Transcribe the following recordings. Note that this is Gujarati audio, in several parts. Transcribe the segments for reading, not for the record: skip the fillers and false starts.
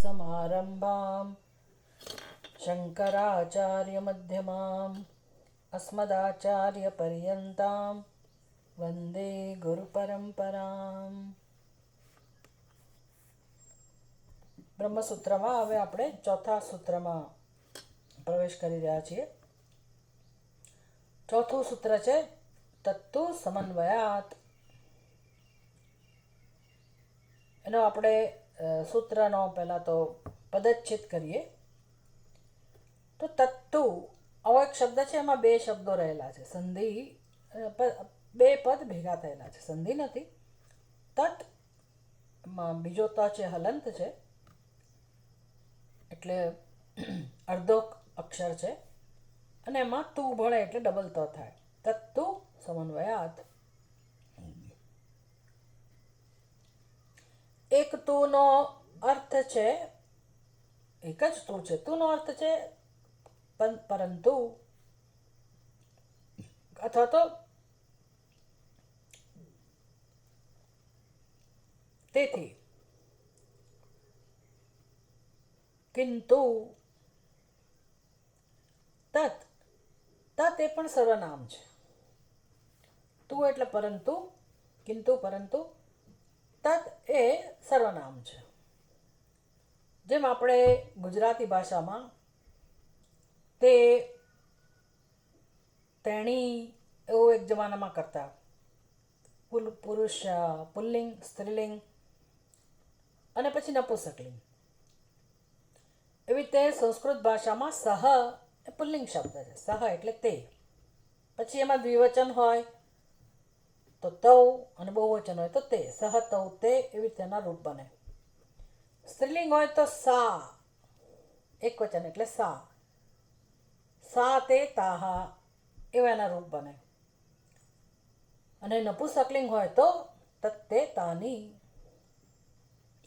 सदाशिवसमारम्भां शङ्कराचार्यमध्यमाम् अस्मदाचार्यपर्यन्तां वन्दे गुरुपरम्पराम्. બ્રહ્મસૂત્રમાં હવે આપણે ચોથા સૂત્રમાં પ્રવેશ કરી રહ્યા છીએ. ચોથું સૂત્ર છે તત્તુ સમન્વયાત. એનો આપણે સૂત્રનો પહેલાં તો પદચ્છેદ કરીએ તો તત્તુ આવો એક શબ્દ છે, એમાં બે શબ્દો રહેલા છે. સંધિ બે પદ ભેગા થયેલા છે, સંધિ નથી. તત બીજો ત છે હલંત છે, એટલે અર્ધો અક્ષર છે, અને એમાં તું ભળે એટલે ડબલ ત થાય. તત્તુ સમન્વયાત. એક તુનો અર્થ છે, એક જ તું છે. તુનો અર્થ છે પરંતુ, અથવા તો તેથી. કિંતુ તત. તત એ પણ સર્વનામ છે. તું એટલે પરંતુ, કિંતુ પરંતુ, તત એ સર્વનામ છે. જેમ આપણે ગુજરાતી ભાષામાં તે, તેણી એવું એક જમાનામાં કરતા. પુરુષ પુલ્લિંગ, સ્ત્રીલિંગ અને પછી નપુંસકલિંગ. એવી રીતે સંસ્કૃત ભાષામાં સહ એ પુલ્લિંગ શબ્દ છે. સહ એટલે તે. પછી એમાં દ્વિવચન હોય તો તૌ, અને બહુવચન હોય તો તે. સહ તૌ તે, એવી રીતેના રૂપ બને. સ્ત્રીલિંગ હોય તો સા, એક વચન એટલે સા. સા તે તાહા, એવા એના રૂપ બને. અને નપુંસકલિંગ હોય તો તત્તે તાની,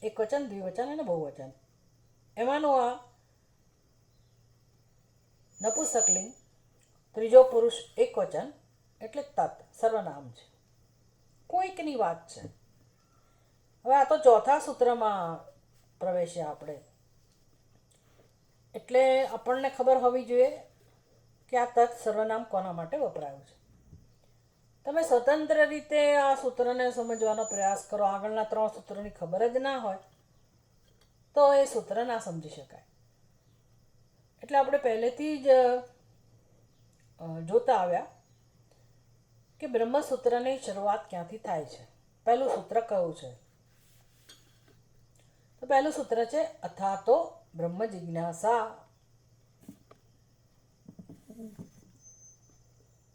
એક વચન, દ્વિવચન અને બહુવચન. એમાંનું આ નપુંસકલિંગ, ત્રીજો પુરુષ એક વચન એટલે તત, સર્વનામ છે. કોઈકની વાત છે. હવે આ તો ચોથા સૂત્રમાં પ્રવેશ્યા આપણે, એટલે આપણને ખબર હોવી જોઈએ કે આ તત સર્વનામ કોના માટે વપરાયું છે. તમે સ્વતંત્ર રીતે આ સૂત્રને સમજવાનો પ્રયાસ કરો, આગળના 3 સૂત્રોની ખબર જ ના હોય તો એ સૂત્ર ના સમજી શકાય. એટલે આપણે પહેલેથી જ જોતા આવ્યા કે બ્રહ્મસૂત્રની શરૂઆત ક્યાંથી થાય છે. પહેલું સૂત્ર કયું છે? તો પહેલું સૂત્ર છે અથાતો બ્રહ્મ જિજ્ઞાસા.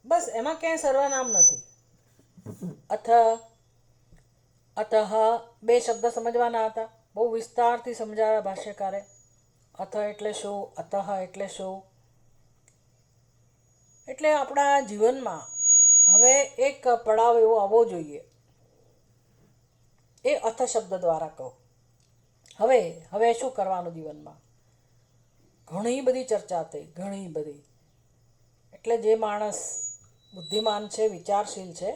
બસ, એમાં ક્યાંય સર્વનામ નથી. અથ, અતઃ બે શબ્દ સમજવાના હતા, બહુ વિસ્તારથી સમજાવ્યા ભાષ્યકારે. અથ એટલે શું, અતઃ એટલે શું. એટલે આપણા જીવનમાં હવે એક પડાવ એવો આવવો જોઈએ, એ અથ શબ્દ દ્વારા કહો. હવે શું કરવાનું જીવનમાં? ઘણી બધી ચર્ચા થઈ, ઘણી બધી. એટલે જે માણસ બુદ્ધિમાન છે, વિચારશીલ છે,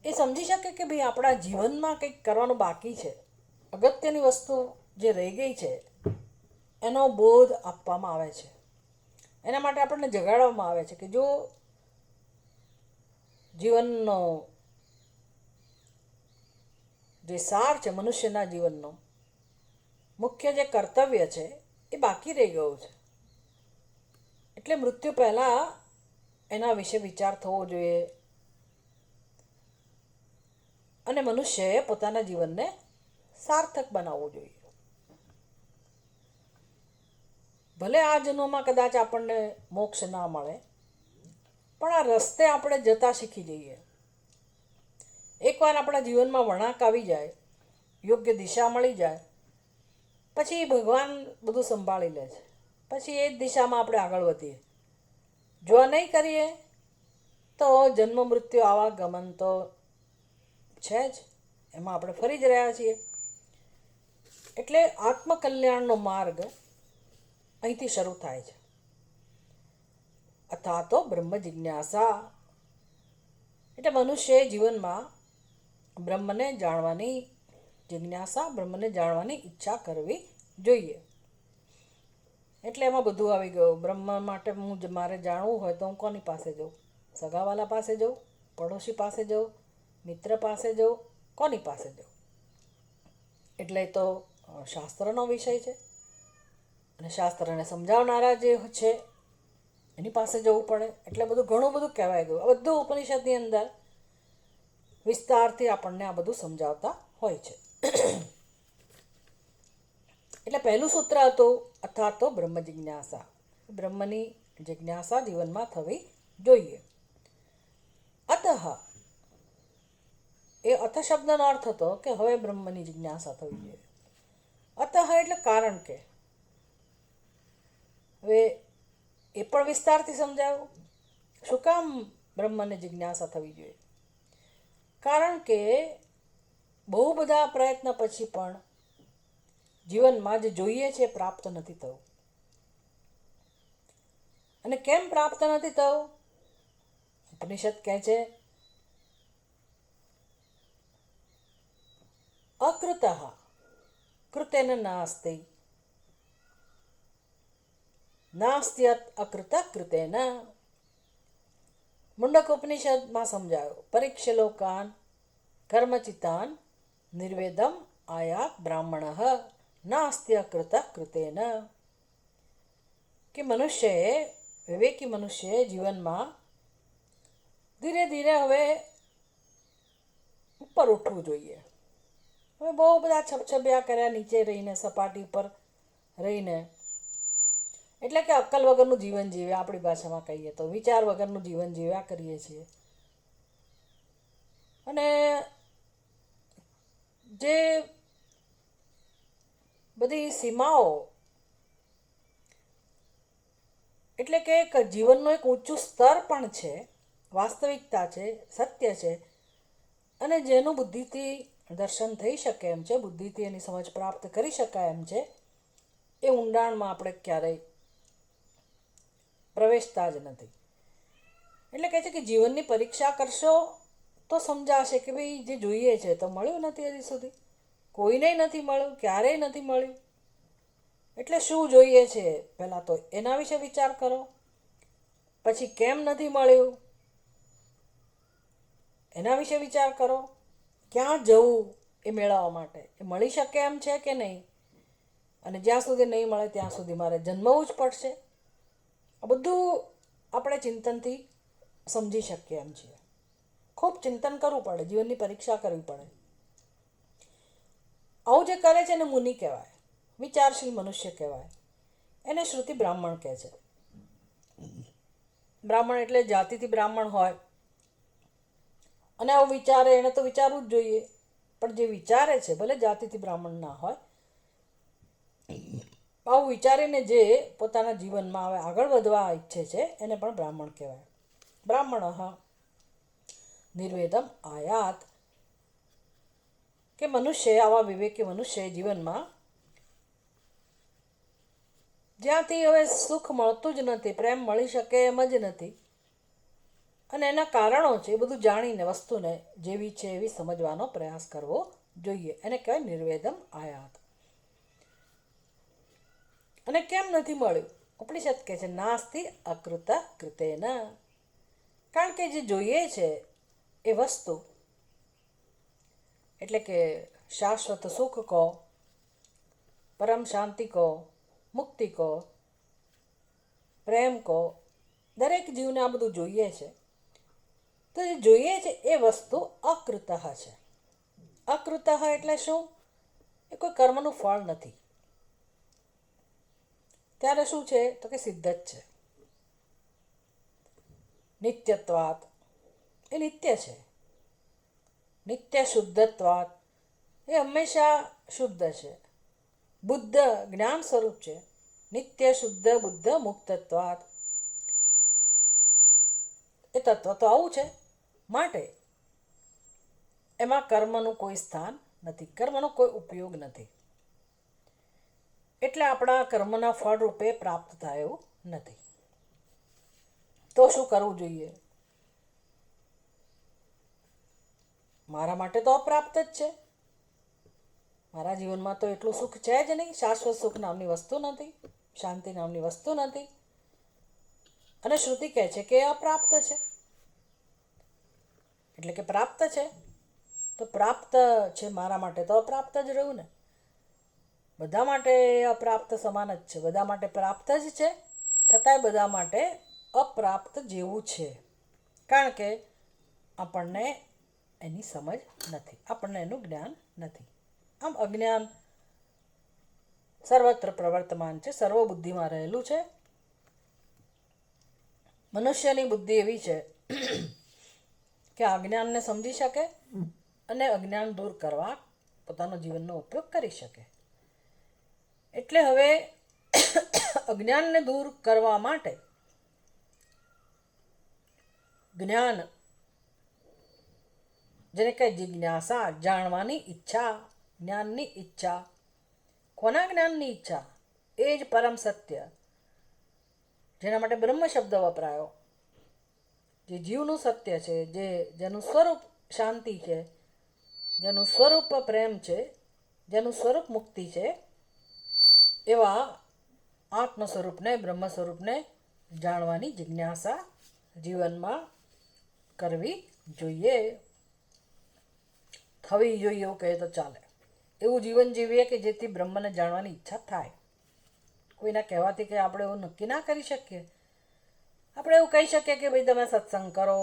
એ સમજી શકે કે ભાઈ આપણા જીવનમાં કંઈક કરવાનું બાકી છે, અગત્યની વસ્તુ જે રહી ગઈ છે એનો બોધ આપવામાં આવે છે. એના માટે આપણને જગાડવામાં આવે છે કે જો જીવનનો જે સાર છે, મનુષ્યના જીવનનો મુખ્ય જે કર્તવ્ય છે એ બાકી રહી ગયું છે. એટલે મૃત્યુ પહેલાં એના વિશે વિચાર થવો જોઈએ, અને મનુષ્યએ પોતાના જીવનને સાર્થક બનાવવું જોઈએ. ભલે આ જન્મમાં કદાચ આપણને મોક્ષ ના મળે, પણ આ રસ્તે આપણે જતા શીખી જઈએ. એકવાર આપણા જીવનમાં વળાંક આવી જાય, યોગ્ય દિશા મળી જાય, પછી ભગવાન બધું સંભાળી લે છે. પછી એ જ દિશામાં આપણે આગળ વધીએ. જો નહીં કરીએ તો જન્મ મૃત્યુ આવાગમન તો છે જ, એમાં આપણે ફરી જ રહ્યા છીએ. એટલે આત્મકલ્યાણનો માર્ગ અહીંથી શરૂ થાય છે. અથવા તો બ્રહ્મ જિજ્ઞાસા એટલે મનુષ્ય જીવનમાં બ્રહ્મને જાણવાની જિજ્ઞાસા, બ્રહ્મને જાણવાની ઈચ્છા કરવી જોઈએ. એટલે એમાં બધું આવી ગયું. બ્રહ્મ માટે મારે જાણવું હોય તો હું કોની પાસે જાઉં? સગાવાલા પાસે જાઉં, પડોશી પાસે જાઉં, મિત્ર પાસે જાઉં, કોની પાસે જાઉં? એટલે તો શાસ્ત્રનો વિષય છે, અને શાસ્ત્રને સમજાવનારા જે છે એની પાસે જવું પડે. એટલે બધું ઘણું બધું કહેવાય ગયું. આ બધું ઉપનિષદની અંદર વિસ્તારથી આપણને આ બધું સમજાવતા હોય છે. એટલે પહેલું સૂત્ર હતું અથા તો બ્રહ્મ જિજ્ઞાસા. બ્રહ્મની જિજ્ઞાસા જીવનમાં થવી જોઈએ. અતઃ એ અથ શબ્દનો અર્થ હતો કે હવે બ્રહ્મની જિજ્ઞાસા થવી જોઈએ. અતઃ એટલે કારણ કે. હવે એ પણ વિસ્તારથી સમજાવ્યું. શું કામ બ્રહ્મને જિજ્ઞાસા થવી જોઈએ? કારણ કે બહુ બધા પ્રયત્ન પછી પણ જીવનમાં જે જોઈએ છે પ્રાપ્ત નથી થવું. અને કેમ પ્રાપ્ત નથી થવું? ઉપનિષદ કહે છે અકૃત કૃતેન નાસ્તિ, નાસ્ત્યત અકૃત કૃતેન. મુંડક ઉપનિષદમાં સમજાયો પરીક્ષલોકાન કર્મચિતાન નિર્વેદમ આયાત બ્રાહ્મણ નાસ્ત્ય કૃત કૃતેન. કે મનુષ્યએ, વિવેકી મનુષ્યએ જીવનમાં ધીરે ધીરે હવે ઉપર ઉઠવું જોઈએ. હવે બહુ બધા છબછબિયા કર્યા નીચે રહીને, સપાટી પર રહીને, એટલે કે અક્કલ વગરનું જીવન જીવ્યા, આપણી ભાષામાં કહીએ તો વિચાર વગરનું જીવન જીવ્યા કરીએ છીએ. અને જે બધી સીમાઓ, એટલે કે એક જીવનનું એક ઊંચું સ્તર પણ છે, વાસ્તવિકતા છે, સત્ય છે, અને જેનું બુદ્ધિથી દર્શન થઈ શકે એમ છે, બુદ્ધિથી એની સમજ પ્રાપ્ત કરી શકાય એમ છે, એ ઊંડાણમાં આપણે ક્યારેય પ્રવેશતા જ નથી. એટલે કહે છે કે જીવનની પરીક્ષા કરશો તો સમજાશે કે ભાઈ જે જોઈએ છે તો મળ્યું નથી હજી સુધી, કોઈને નથી મળ્યું, ક્યારેય નથી મળ્યું. એટલે શું જોઈએ છે પહેલાં તો એના વિશે વિચાર કરો. પછી કેમ નથી મળ્યું એના વિશે વિચાર કરો. ક્યાં જવું એ મેળવવા માટે, એ મળી શકે એમ છે કે નહીં, અને જ્યાં સુધી નહીં મળે ત્યાં સુધી મારે જન્મવું જ પડશે. આ બધું આપણે ચિંતનથી સમજી શકીએ એમ છીએ. ખૂબ ચિંતન કરવું પડે, જીવનની પરીક્ષા કરવી પડે. આવું જે કરે છે એને મુનિ કહેવાય, વિચારશીલ મનુષ્ય કહેવાય. એને શ્રુતિ બ્રાહ્મણ કહે છે. બ્રાહ્મણ એટલે જાતિથી બ્રાહ્મણ હોય અને આવું વિચારે, એને તો વિચારવું જ જોઈએ. પણ જે વિચારે છે ભલે જાતિથી બ્રાહ્મણ ના હોય, આવું વિચારીને જે પોતાના જીવનમાં હવે આગળ વધવા ઈચ્છે છે એને પણ બ્રાહ્મણ કહેવાય. બ્રાહ્મણ નિર્વેદમ આયાત. કે મનુષ્ય, આવા વિવેકી મનુષ્ય જીવનમાં જ્યાંથી હવે સુખ મળતું જ નથી, પ્રેમ મળી શકે એમ જ નથી, અને એના કારણો છે એ બધું જાણીને વસ્તુને જેવી છે એવી સમજવાનો પ્રયાસ કરવો જોઈએ. એને કહેવાય નિર્વેદમ આયાત. અને કેમ નથી મળ્યું? ઉપનિષદ કહે છે નાસ્તિ અકૃત કૃતેન. કારણ કે જે જોઈએ છે એ વસ્તુ, એટલે કે શાશ્વત સુખ કહો, પરમ શાંતિ કહો, મુક્તિ કહો, પ્રેમ કહો, દરેક જીવને આ બધું જોઈએ છે. તો જે જોઈએ છે એ વસ્તુ અકૃત છે. અકૃત એટલે શું? એ કોઈ કર્મનું ફળ નથી. ત્યારે શું છે તો કે સિદ્ધ જ છે. નિત્યત્વાત, એ નિત્ય છે. નિત્ય શુદ્ધત્વાત, એ હંમેશા શુદ્ધ છે. બુદ્ધ જ્ઞાન સ્વરૂપ છે. નિત્ય શુદ્ધ બુદ્ધ મુક્તત્વાત, એ તત્વ તો આવું છે. માટે એમાં કર્મનું કોઈ સ્થાન નથી, કર્મનો કોઈ ઉપયોગ નથી. એટલે આપણા કર્મના ફળ રૂપે પ્રાપ્ત થાય એવું નથી. તો શું કરવું જોઈએ? મારા માટે તો અપ્રાપ્ત જ છે. મારા જીવનમાં તો એટલું સુખ છે જ નહીં, શાશ્વત સુખ નામની વસ્તુ નથી, શાંતિ નામની વસ્તુ નથી. અને શ્રુતિ કહે છે કે અપ્રાપ્ત છે, એટલે કે પ્રાપ્ત છે. તો પ્રાપ્ત છે મારા માટે તો અપ્રાપ્ત જ રહ્યું ને. બધા માટે અપ્રાપ્ત સમાન જ છે, બધા માટે પ્રાપ્ત જ છે, છતાંય બધા માટે અપ્રાપ્ત જેવું છે. કારણ કે આપણને એની સમજ નથી, આપણને એનું જ્ઞાન નથી. આમ અજ્ઞાન સર્વત્ર પ્રવર્તમાન છે, સર્વબુદ્ધિમાં રહેલું છે. મનુષ્યની બુદ્ધિ એવી છે કે અજ્ઞાનને સમજી શકે અને અજ્ઞાન દૂર કરવા પોતાનો જીવનનો ઉપયોગ કરી શકે. એટલે હવે અજ્ઞાનને દૂર કરવા માટે જ્ઞાન, જેને કહે જિજ્ઞાસા, જાણવાની ઈચ્છા, જ્ઞાનની ઈચ્છા. કોના જ્ઞાનની ઈચ્છા? એ જ પરમ સત્ય, જેના માટે બ્રહ્મ શબ્દ વપરાયો, જે જીવનું સત્ય છે, જેનું સ્વરૂપ શાંતિ છે, જેનું સ્વરૂપ પ્રેમ છે, જેનું સ્વરૂપ મુક્તિ છે, એવા આત્મ સ્વરૂપને, બ્રહ્મ સ્વરૂપને જાણવાની જિજ્ઞાસા જીવનમાં કરવી જોઈએ, થવી જોઈએ એવું કહે તો ચાલે. એવું જીવન જીવીએ કે જેથી બ્રહ્મને જાણવાની ઈચ્છા થાય. કોઈના કહેવાથી કે આપણે એવું નક્કી ના કરી શકીએ. આપણે એવું કહી શકીએ કે ભાઈ તમે સત્સંગ કરો,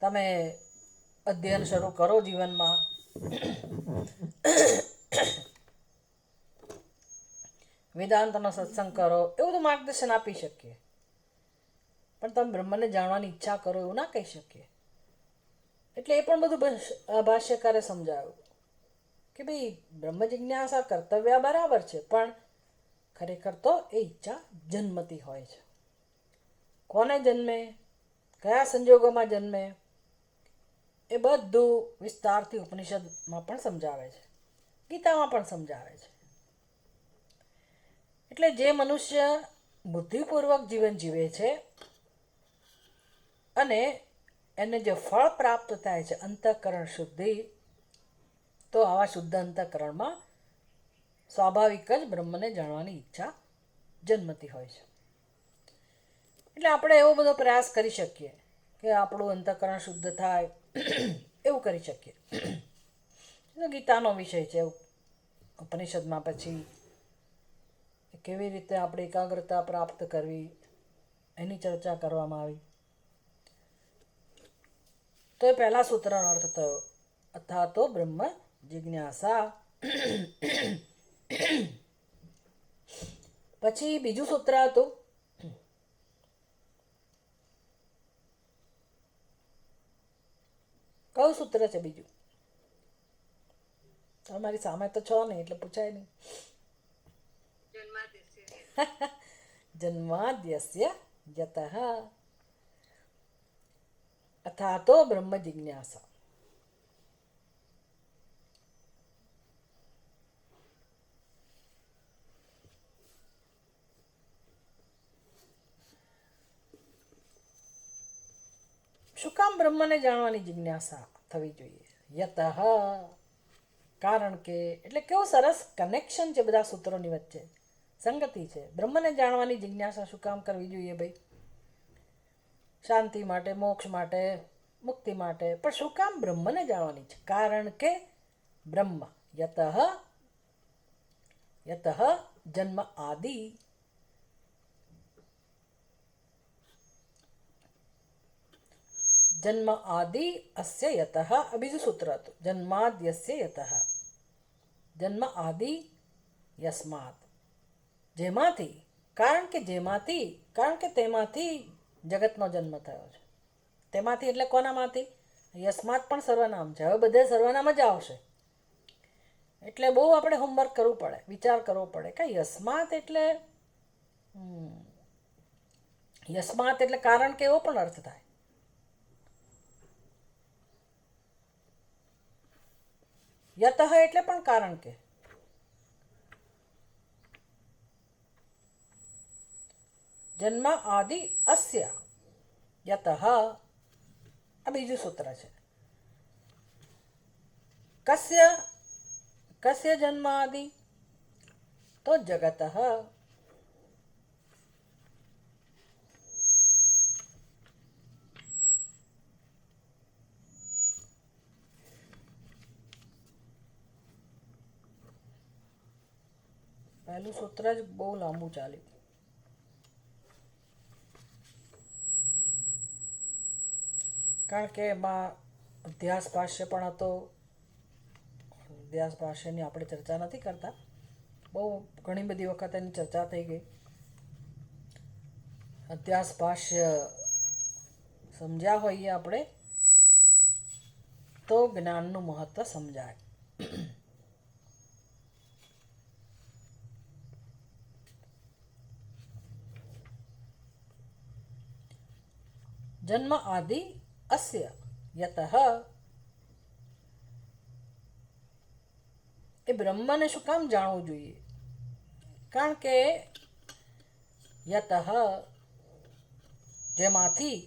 તમે અધ્યયન શરૂ કરો જીવનમાં, વેદાંતનો સત્સંગ કરો, એવું તો માર્ગદર્શન આપી શકીએ. પણ તમે બ્રહ્મને જાણવાની ઈચ્છા કરો એવું ના કહી શકીએ. એટલે એ પણ બધું ભાષ્યકારે સમજાવ્યું કે ભાઈ બ્રહ્મ જિજ્ઞાસા કર્તવ્ય બરાબર છે, પણ ખરેખર તો એ ઈચ્છા જન્મતી હોય છે. કોને જન્મે, કયા સંજોગોમાં જન્મે, એ બધું વિસ્તારથી ઉપનિષદમાં પણ સમજાવે છે, ગીતામાં પણ સમજાવે છે. એટલે જે મનુષ્ય બુદ્ધિપૂર્વક જીવન જીવે છે અને એને જે ફળ પ્રાપ્ત થાય છે અંતઃકરણ શુદ્ધિ, તો આવા શુદ્ધ અંતઃકરણમાં સ્વાભાવિક જ બ્રહ્મને જાણવાની ઈચ્છા જન્મતી હોય છે. એટલે આપણે એવો બધો પ્રયાસ કરી શકીએ કે આપણું અંતઃકરણ શુદ્ધ થાય, એવું કરી શકીએ. ગીતાનો વિષય છે. ઉપનિષદમાં પછી કેવી રીતે આપણે એકાગ્રતા પ્રાપ્ત કરવી એની ચર્ચા કરવામાં આવી. તો એ પહેલા સૂત્રનો અર્થ થયો, અથા તો બ્રહ્મ જિજ્ઞાસા. પછી બીજું સૂત્ર હતું, કયું સૂત્ર છે બીજું? તમારી સામે તો છો નહીં એટલે પૂછાય નહીં. જન્માદ્યસ્ય યતઃ અથા તો બ્રહ્મ જિજ્ઞાસા. શું કામ બ્રહ્મને જાણવાની જિજ્ઞાસા થવી જોઈએ? યતઃ, કારણ કે. એટલે કેવું સરસ કનેક્શન છે બધા સૂત્રોની વચ્ચે, સંગતિ છે. બ્રહ્મને જાણવાની જિજ્ઞાસા શું કામ કરવી જોઈએ ભાઈ? શાંતિ માટે, મોક્ષ માટે, મુક્તિ માટે. પણ શું કામ બ્રહ્મને જાણવાની છે? કારણ કે બ્રહ્મ યતઃ, યતઃ જન્મ આદિ, જન્મ આદિ અસ્ય યતઃ. આ બીજું સૂત્ર હતું, જન્માદ્યસ્ય યતઃ, જન્મ આદિ યસ્માત, જેમાંથી, કારણ કે જેમાંથી, કારણ કે તેમાંથી જગતનો જન્મ થયો છે. તેમાંથી એટલે કોનામાંથી? યસ્માત પણ સર્વનામ છે. હવે બધે સર્વનામ જ આવશે, એટલે બહુ આપણે હોમવર્ક કરવું પડે, વિચાર કરવો પડે કે યસ્માત એટલે યસ્માત એટલે કારણ કે એવો પણ અર્થ થાય. યતઃ એટલે પણ કારણ કે. જન્મ આદિ અસ્ય યતઃ, આ બીજું સૂત્ર છે. કસ્ય કસ્ય જન્માદિ? તો જગતઃ. પહેલું સૂત્ર જ બહુ લાંબુ ચાલ્યું. કારણ કે એમાં અધ્યાસ ભાષ્ય પણ હતો. અધ્યાસ ભાષ્યની આપણે ચર્ચા નથી કરતા, બહુ ઘણી બધી વખત એની ચર્ચા થઈ ગઈ. અધ્યાસ ભાષ્ય સમજ્યા હોઈએ આપણે તો જ્ઞાનનું મહત્વ સમજાય. જન્મ આદિ અસ્ય યતઃ. એ બ્રહ્મને શું કામ જાણવું જોઈએ? કારણ કે યતઃ જેમાંથી,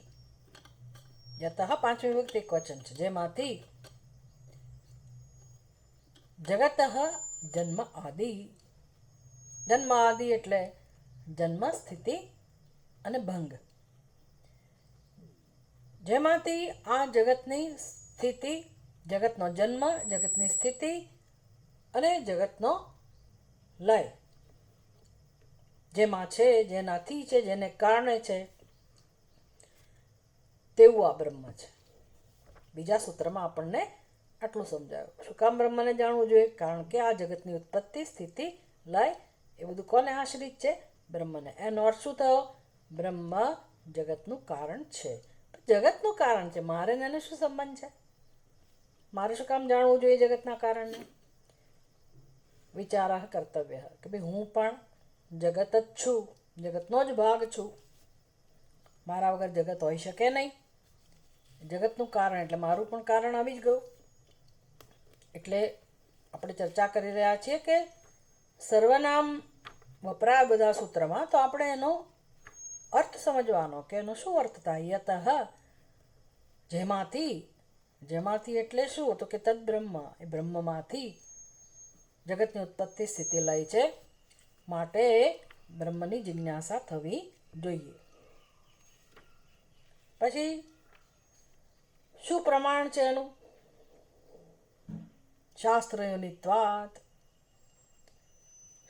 યતઃ પાંચમી વિભક્તિ એકવચન છે, જેમાંથી જગતઃ જન્મ આદિ. જન્મ આદિ એટલે જન્મ, સ્થિતિ અને ભંગ. જેમાંથી આ જગતની સ્થિતિ, જગતનો જન્મ, જગતની સ્થિતિ અને જગતનો લય જેમાં છે, જેનાથી છે, જેને કારણે છે, તેવું આ બ્રહ્મ છે. બીજા સૂત્રમાં આપણને આટલું સમજાયું. શું કામ બ્રહ્મને જાણવું જોઈએ? કારણ કે આ જગતની ઉત્પત્તિ, સ્થિતિ, લય એ બધું કોને આશ્રિત છે? બ્રહ્મને. એનો અર્થ શું થયો? બ્રહ્મ જગતનું કારણ છે. જગતનું કારણ છે, મારે એને શું સંબંધ છે? મારે શું કામ જાણવું જોઈએ જગતના કારણને? વિચાર કર્તવ્ય કે ભાઈ હું પણ જગત જ છું, જગતનો જ ભાગ છું. મારા વગર જગત હોઈ શકે નહીં. જગતનું કારણ એટલે મારું પણ કારણ આવી જ ગયું. એટલે આપણે ચર્ચા કરી રહ્યા છીએ કે સર્વનામ વપરાય બધા સૂત્રમાં, તો આપણે એનો અર્થ સમજવાનો કે એનો શું અર્થ થાય. યતઃ જેમાંથી, જેમાંથી એટલે શું? તો કે તદ બ્રહ્મ, એ બ્રહ્મમાંથી જગતની ઉત્પત્તિ, સ્થિતિ, લય છે. માટે બ્રહ્મની જિજ્ઞાસા થવી જોઈએ. પછી શું પ્રમાણ છે એનું? શાસ્ત્રયોનિત્વાત.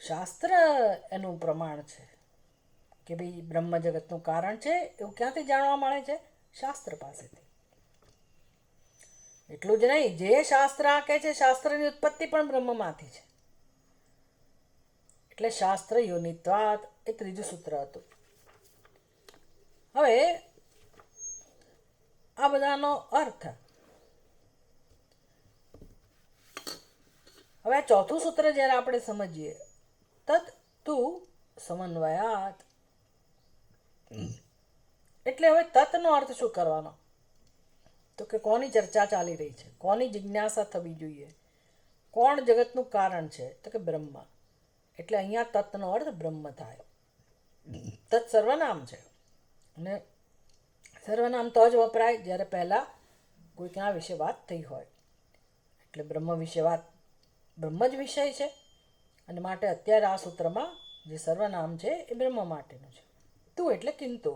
શાસ્ત્ર એનું પ્રમાણ છે કે ભાઈ બ્રહ્મ જગતનું કારણ છે. એવું ક્યાંથી જાણવા મળે છે? શાસ્ત્ર પાસેથી. એટલું જ નહીં, જે શાસ્ત્ર આ કહે છે, શાસ્ત્રની ઉત્પત્તિ પણ બ્રહ્મમાંથી છે. એટલે શાસ્ત્ર યોનિત્વાત એ ત્રીજું સૂત્ર હતું. હવે આ બધાનો અર્થ. હવે આ ચોથું સૂત્ર જ્યારે આપણે સમજીએ, તત તું સમન્વયાત. એટલે હવે તત્નો અર્થ શું કરવાનો? તો કે કોની ચર્ચા ચાલી રહી છે, કોની જિજ્ઞાસા થવી જોઈએ, કોણ જગતનું કારણ છે? તો કે બ્રહ્મ. એટલે અહીંયા તત્નો અર્થ બ્રહ્મ થાય. તત્ સર્વનામ છે અને સર્વનામ તો જ વપરાય જ્યારે પહેલાં કોઈકના વિશે વાત થઈ હોય. એટલે બ્રહ્મ વિશે વાત, બ્રહ્મ જ વિષય છે અને માટે અત્યારે આ સૂત્રમાં જે સર્વનામ છે એ બ્રહ્મ માટેનું છે. તું એટલે કિંતુ.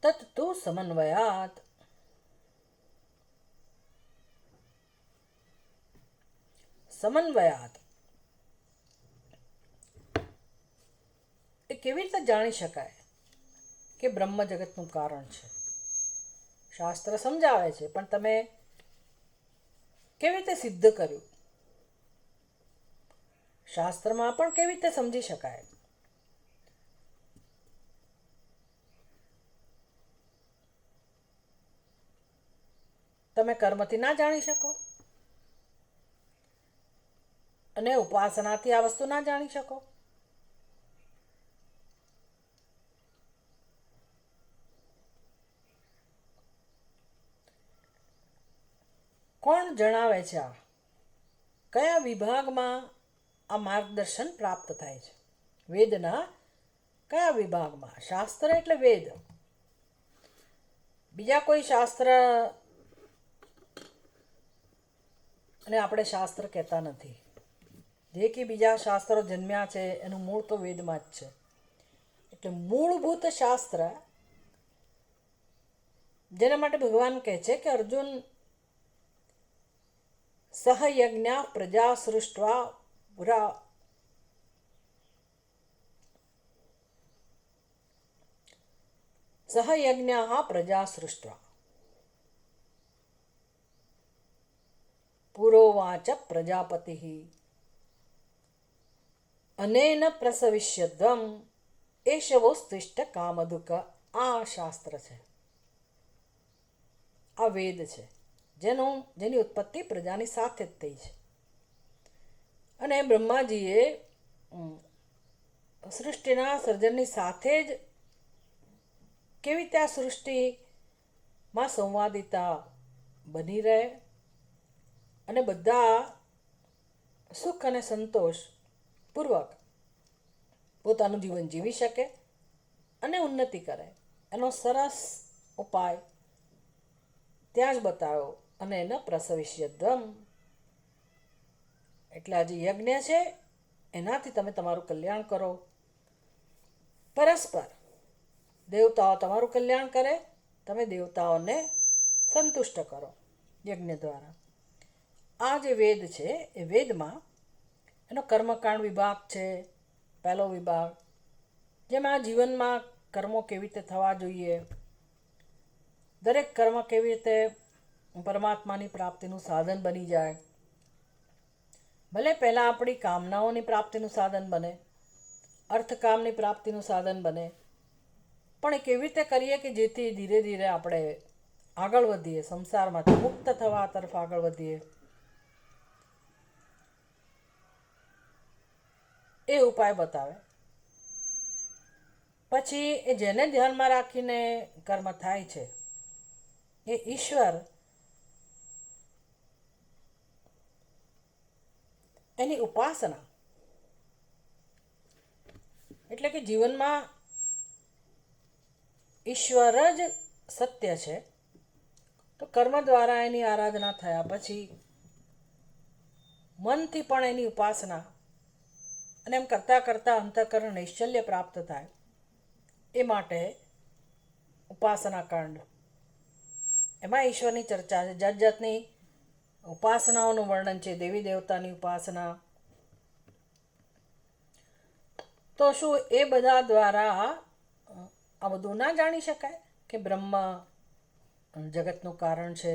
તત તું સમન્વયાત. સમન્વયાત એ કેવી રીતે જાણી શકાય કે બ્રહ્મ જગતનું કારણ છે? શાસ્ત્ર સમજાવે છે, પણ તમે કેવી રીતે સિદ્ધ કર્યું? શાસ્ત્રમાં પણ કેવી રીતે સમજી શકાય? તમે કર્મથી ના જાણી શકો અને ઉપાસનાથી આ વસ્તુ ના જાણી શકો. કોણ જણાવે છે? આ કયા વિભાગમાં આ માર્ગદર્શન પ્રાપ્ત થાય છે? વેદના કયા વિભાગમાં? શાસ્ત્ર એટલે વેદ. બીજા કોઈ શાસ્ત્ર અને આપણે શાસ્ત્ર કહેતા નથી. જે કે બીજા શાસ્ત્રો જન્મ્યા છે એનું મૂળ તો વેદમાં જ છે. એટલે મૂળભૂત શાસ્ત્ર જેના માટે ભગવાન કહે છે કે અર્જુન સહયજ્ઞ પ્રજા સૃષ્ટવા પુરા સહયજ્ઞ પ્રજા સૃષ્ટવા પુરોવાચ પ્રજાપતિ અનેન પ્રસવિષ્યદ્વમ એશવોસ્તિષ્ઠ કામધુક. આ શાસ્ત્ર છે, આ વેદ છે, જેની ઉત્પત્તિ પ્રજાની સાથે જ થઈ છે. અને બ્રહ્માજીએ સૃષ્ટિના સર્જનની સાથે જ કેવી રીતે આ સૃષ્ટિમાં સંવાદિતા બની રહે અને બધા સુખ અને સંતોષ પૂર્વક પોતાનું જીવન જીવી શકે અને ઉન્નતિ કરે, એનો સરસ ઉપાય ત્યાં જ બતાવ્યો. અને એને પ્રસવિષ્યદ્વમ એટલે આ જે યજ્ઞ છે એનાથી તમે તમારું કલ્યાણ કરો. પરસ્પર દેવતાઓ તમારું કલ્યાણ કરે, તમે દેવતાઓને સંતુષ્ટ કરો યજ્ઞ દ્વારા. આ જે વેદ છે એ વેદમાં એનો કર્મકાંડ વિભાગ છે, પહેલો વિભાગ, જેમાં જીવનમાં કર્મો કેવી રીતે થવા જોઈએ, દરેક કર્મ કેવી રીતે પરમાત્માની પ્રાપ્તિનું સાધન બની જાય. ભલે પહેલાં આપણી કામનાઓની પ્રાપ્તિનું સાધન બને, અર્થકામની પ્રાપ્તિનું સાધન બને, પણ એ કેવી રીતે કરીએ કે જેથી ધીરે ધીરે આપણે આગળ વધીએ, સંસારમાંથી મુક્ત થવા તરફ આગળ વધીએ, એ ઉપાય બતાવે. પછી એ જેને ધ્યાનમાં રાખીને કર્મ થાય છે એ ઈશ્વર એની ઉપાસના, એટલે કે જીવનમાં ઈશ્વર જ સત્ય છે, તો કર્મ દ્વારા એની આરાધના થયા પછી મનથી પણ એની ઉપાસના, અને એમ કરતાં કરતાં અંતઃકરણ નૈશ્ચલ્ય પ્રાપ્ત થાય. એ માટે ઉપાસના કાંડ, એમાં ઈશ્વરની ચર્ચા છે, જાત જાતની ઉપાસનાઓનું વર્ણન છે, દેવી દેવતાની ઉપાસના. તો શું એ બધા દ્વારા આ બધું ના જાણી શકાય કે બ્રહ્મ જગતનું કારણ છે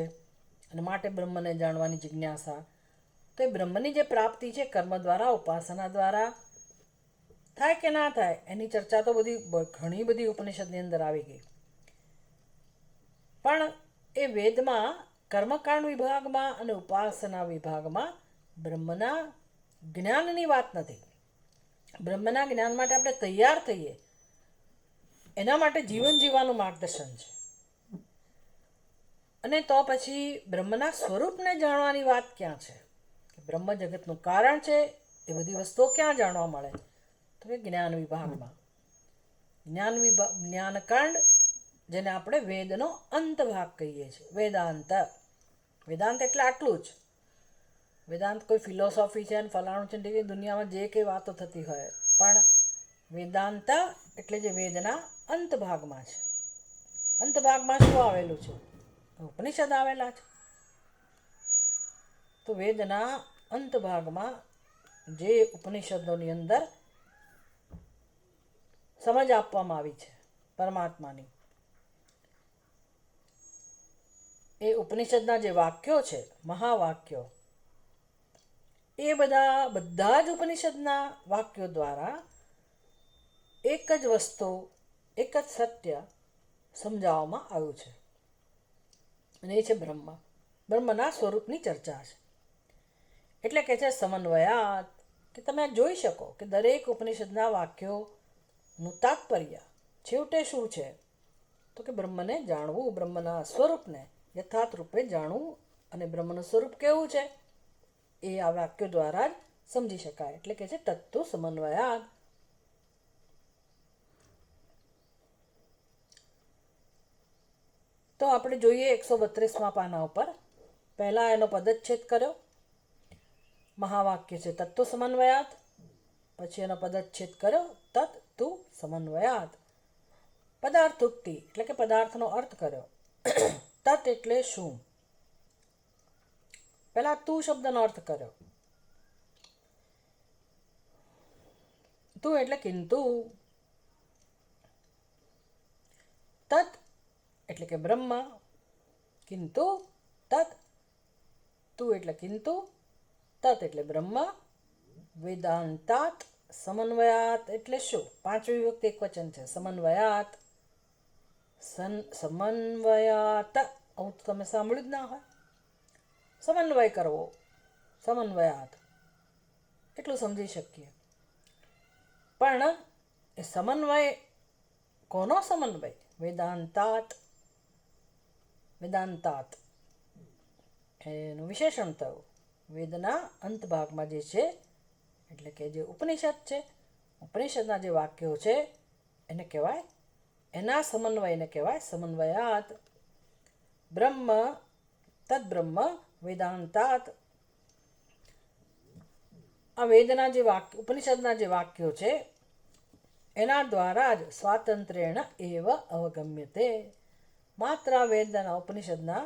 અને માટે બ્રહ્મને જાણવાની જિજ્ઞાસા? તો એ બ્રહ્મની જે પ્રાપ્તિ છે કર્મ દ્વારા, ઉપાસના દ્વારા થાય કે ના થાય એની ચર્ચા તો ઘણી બધી ઉપનિષદની અંદર આવી ગઈ. પણ એ વેદમાં કર્મકાંડ વિભાગમાં અને ઉપાસના વિભાગમાં બ્રહ્મના જ્ઞાનની વાત નથી. બ્રહ્મના જ્ઞાન માટે આપણે તૈયાર થઈએ એના માટે જીવન જીવવાનું માર્ગદર્શન છે. અને તો પછી બ્રહ્મના સ્વરૂપને જાણવાની વાત ક્યાં છે? બ્રહ્મ જગતનું કારણ છે, એ બધી વસ્તુઓ ક્યાં જાણવા મળે? તો કે જ્ઞાન વિભાગમાં. જ્ઞાનકાંડ, જેને આપણે વેદનો અંત ભાગ કહીએ છીએ, વેદાંત. વેદાંત એટલે આટલું જ. વેદાંત કોઈ ફિલોસોફી છે અને ફલાણું છે, દુનિયામાં જે કંઈ વાતો થતી હોય, પણ વેદાંત એટલે જે વેદના અંત ભાગમાં છે. અંત ભાગમાં શું આવેલું છે? ઉપનિષદ આવેલા છે. તો વેદના અંત ભાગમાં જે ઉપનિષદોની અંદર સમજ આપવામાં આવી છે પરમાત્માની, એ ઉપનિષદના જે વાક્યો છે, મહાવાક્યો, એ બધા જ ઉપનિષદના વાક્યો દ્વારા એક જ વસ્તુ, એક જ સત્ય સમજાવવામાં આવ્યું છે, અને એ છે બ્રહ્મ. બ્રહ્મના સ્વરૂપની ચર્ચા છે. એટલે કે છે સમન્વયાત, કે તમે જોઈ શકો કે દરેક ઉપનિષદના વાક્યોનું તાત્પર્ય છેવટે શું છે? તો કે બ્રહ્મને જાણવું, બ્રહ્મના સ્વરૂપને યથાર્થ રૂપે જાણવું. અને બ્રહ્મનું સ્વરૂપ કેવું છે એ આ વાક્યો દ્વારા જ સમજી શકાય. એટલે કે છે તત્વ સમન્વયાત. તો આપણે જોઈએ 132મા પાના ઉપર પહેલાં એનો પદચ્છેદ કર્યો. મહાવાક્ય છે તત્વ સમન્વયાત, પછી એનો પદચ્છેદ કર્યો તત તુ સમન્વયાત. પદાર્થોક્તિ એટલે કે પદાર્થનો અર્થ કર્યો. તત એટલે શું? પહેલાં તું શબ્દનો અર્થ કર્યો. તું એટલે કિંતુ. તત એટલે કે બ્રહ્મ. કિંતુ તત. તું એટલે કિંતુ, તત એટલે બ્રહ્મ. વેદાંતાત સમન્વયાત એટલે શું? 5 વિભક્તિ એકવચન છે. સમન્વયાત, સમન્વયાત, આવું તો તમે સાંભળ્યું જ ના હોય. સમન્વય કરવો, સમન્વયાત એટલું સમજી શકીએ. પણ એ સમન્વય કોનો સમન્વય? વેદાંતાત. વેદાંતાત એનું વિશેષણ થયું. વેદના અંત ભાગમાં જે છે એટલે કે જે ઉપનિષદ છે, ઉપનિષદના જે વાક્યો છે એને કહેવાય, એના સમન્વયને કહેવાય સમન્વયાત. બ્રહ્મ તદ્બ્રહ્મ વેદાંતાત. આ વેદના જે વાક્ય, ઉપનિષદના જે વાક્યો છે એના દ્વારા જ સ્વાતંત્ર્યેણ એવ અવગમ્યતે. માત્ર વેદના ઉપનિષદના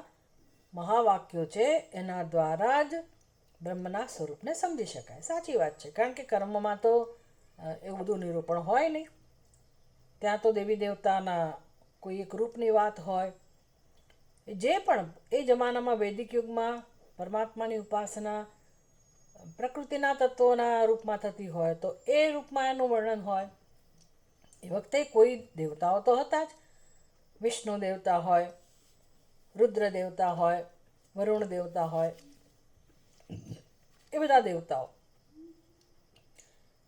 મહાવાક્યો છે એના દ્વારા જ બ્રહ્મના સ્વરૂપને સમજી શકાય. સાચી વાત છે, કારણ કે કર્મમાં તો એવું બધું નિરૂપણ હોય નહીં. ત્યાં તો દેવી દેવતાના કોઈ એક રૂપની વાત હોય. જે પણ એ જમાનામાં વૈદિક યુગમાં પરમાત્માની ઉપાસના પ્રકૃતિના તત્વોના રૂપમાં થતી હોય તો એ રૂપમાં એનું વર્ણન હોય. એ વખતે કોઈ દેવતાઓ તો હતા જ. વિષ્ણુ દેવતા હોય, રુદ્ર દેવતા હોય, વરુણ દેવતા હોય, એ બધા દેવતાઓ.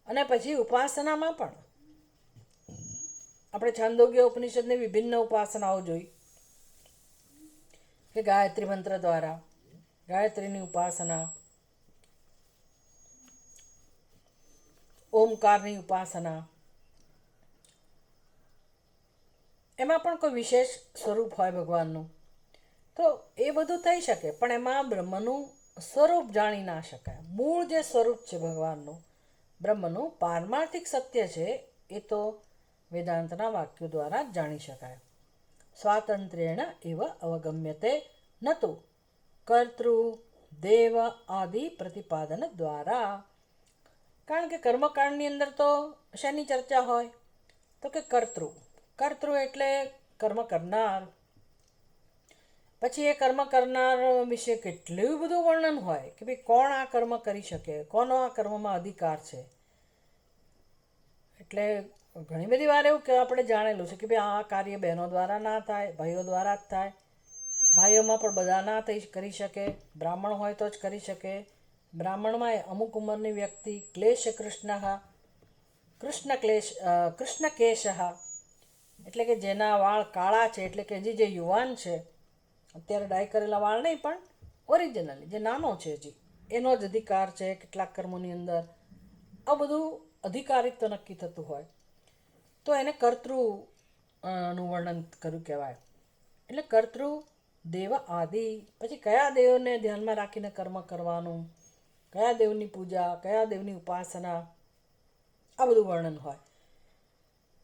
અને પછી ઉપાસનામાં પણ આપણે છાંદોગ્ય ઉપનિષદની વિભિન્ન ઉપાસનાઓ જોઈ કે ગાયત્રી મંત્ર દ્વારા ગાયત્રીની ઉપાસના, ઓમકારની ઉપાસના, એમાં પણ કોઈ વિશેષ સ્વરૂપ હોય ભગવાનનું. તો એ બધું થઈ શકે, પણ એમાં બ્રહ્મનું સ્વરૂપ જાણી ના શકાય. મૂળ જે સ્વરૂપ છે ભગવાનનું, બ્રહ્મનું પારમાર્થિક સત્ય છે, એ તો વેદાંતના વાક્યો દ્વારા જ જાણી શકાય. સ્વાતંત્ર્યેણ એવ અવગમ્યતે નતુ કર્તૃ દેવ આદિ પ્રતિપાદન દ્વારા. કારણ કે કર્મકાંડની અંદર તો શેની ચર્ચા હોય? તો કે કર્તૃ. કર્તૃ એટલે કર્મ કરનાર. પછી એ કર્મ કરનાર વિશે કેટલું બધું વર્ણન હોય કે ભાઈ કોણ આ કર્મ કરી શકે, કોનો આ કર્મમાં અધિકાર છે. એટલે ઘણી બધી વાર એવું કે આપણે જાણેલું છે કે ભાઈ આ કાર્ય બહેનો દ્વારા ના થાય, ભાઈઓ દ્વારા જ થાય. ભાઈઓમાં પણ બધા ના થઈ કરી શકે. બ્રાહ્મણ હોય તો જ કરી શકે. બ્રાહ્મણમાં અમુક ઉંમરની વ્યક્તિ ક્લેશ કૃષ્ણ કેશ એટલે કે જેના વાળ કાળા છે, એટલે કે હજી જે યુવાન છે, અત્યારે ડાય કરેલા વાળ નહીં પણ ઓરિજિનલી જે નાનો છે હજી, એનો જ અધિકાર છે કેટલાક કર્મોની અંદર. આ બધું અધિકારિત્વ નક્કી થતું હોય તો એને કર્તૃ નું વર્ણન કર્યું કહેવાય. એટલે કર્તૃ દેવ આદિ. પછી કયા દેવને ધ્યાનમાં રાખીને કર્મ કરવાનું, કયા દેવની પૂજા, કયા દેવની ઉપાસના, આ બધું વર્ણન હોય,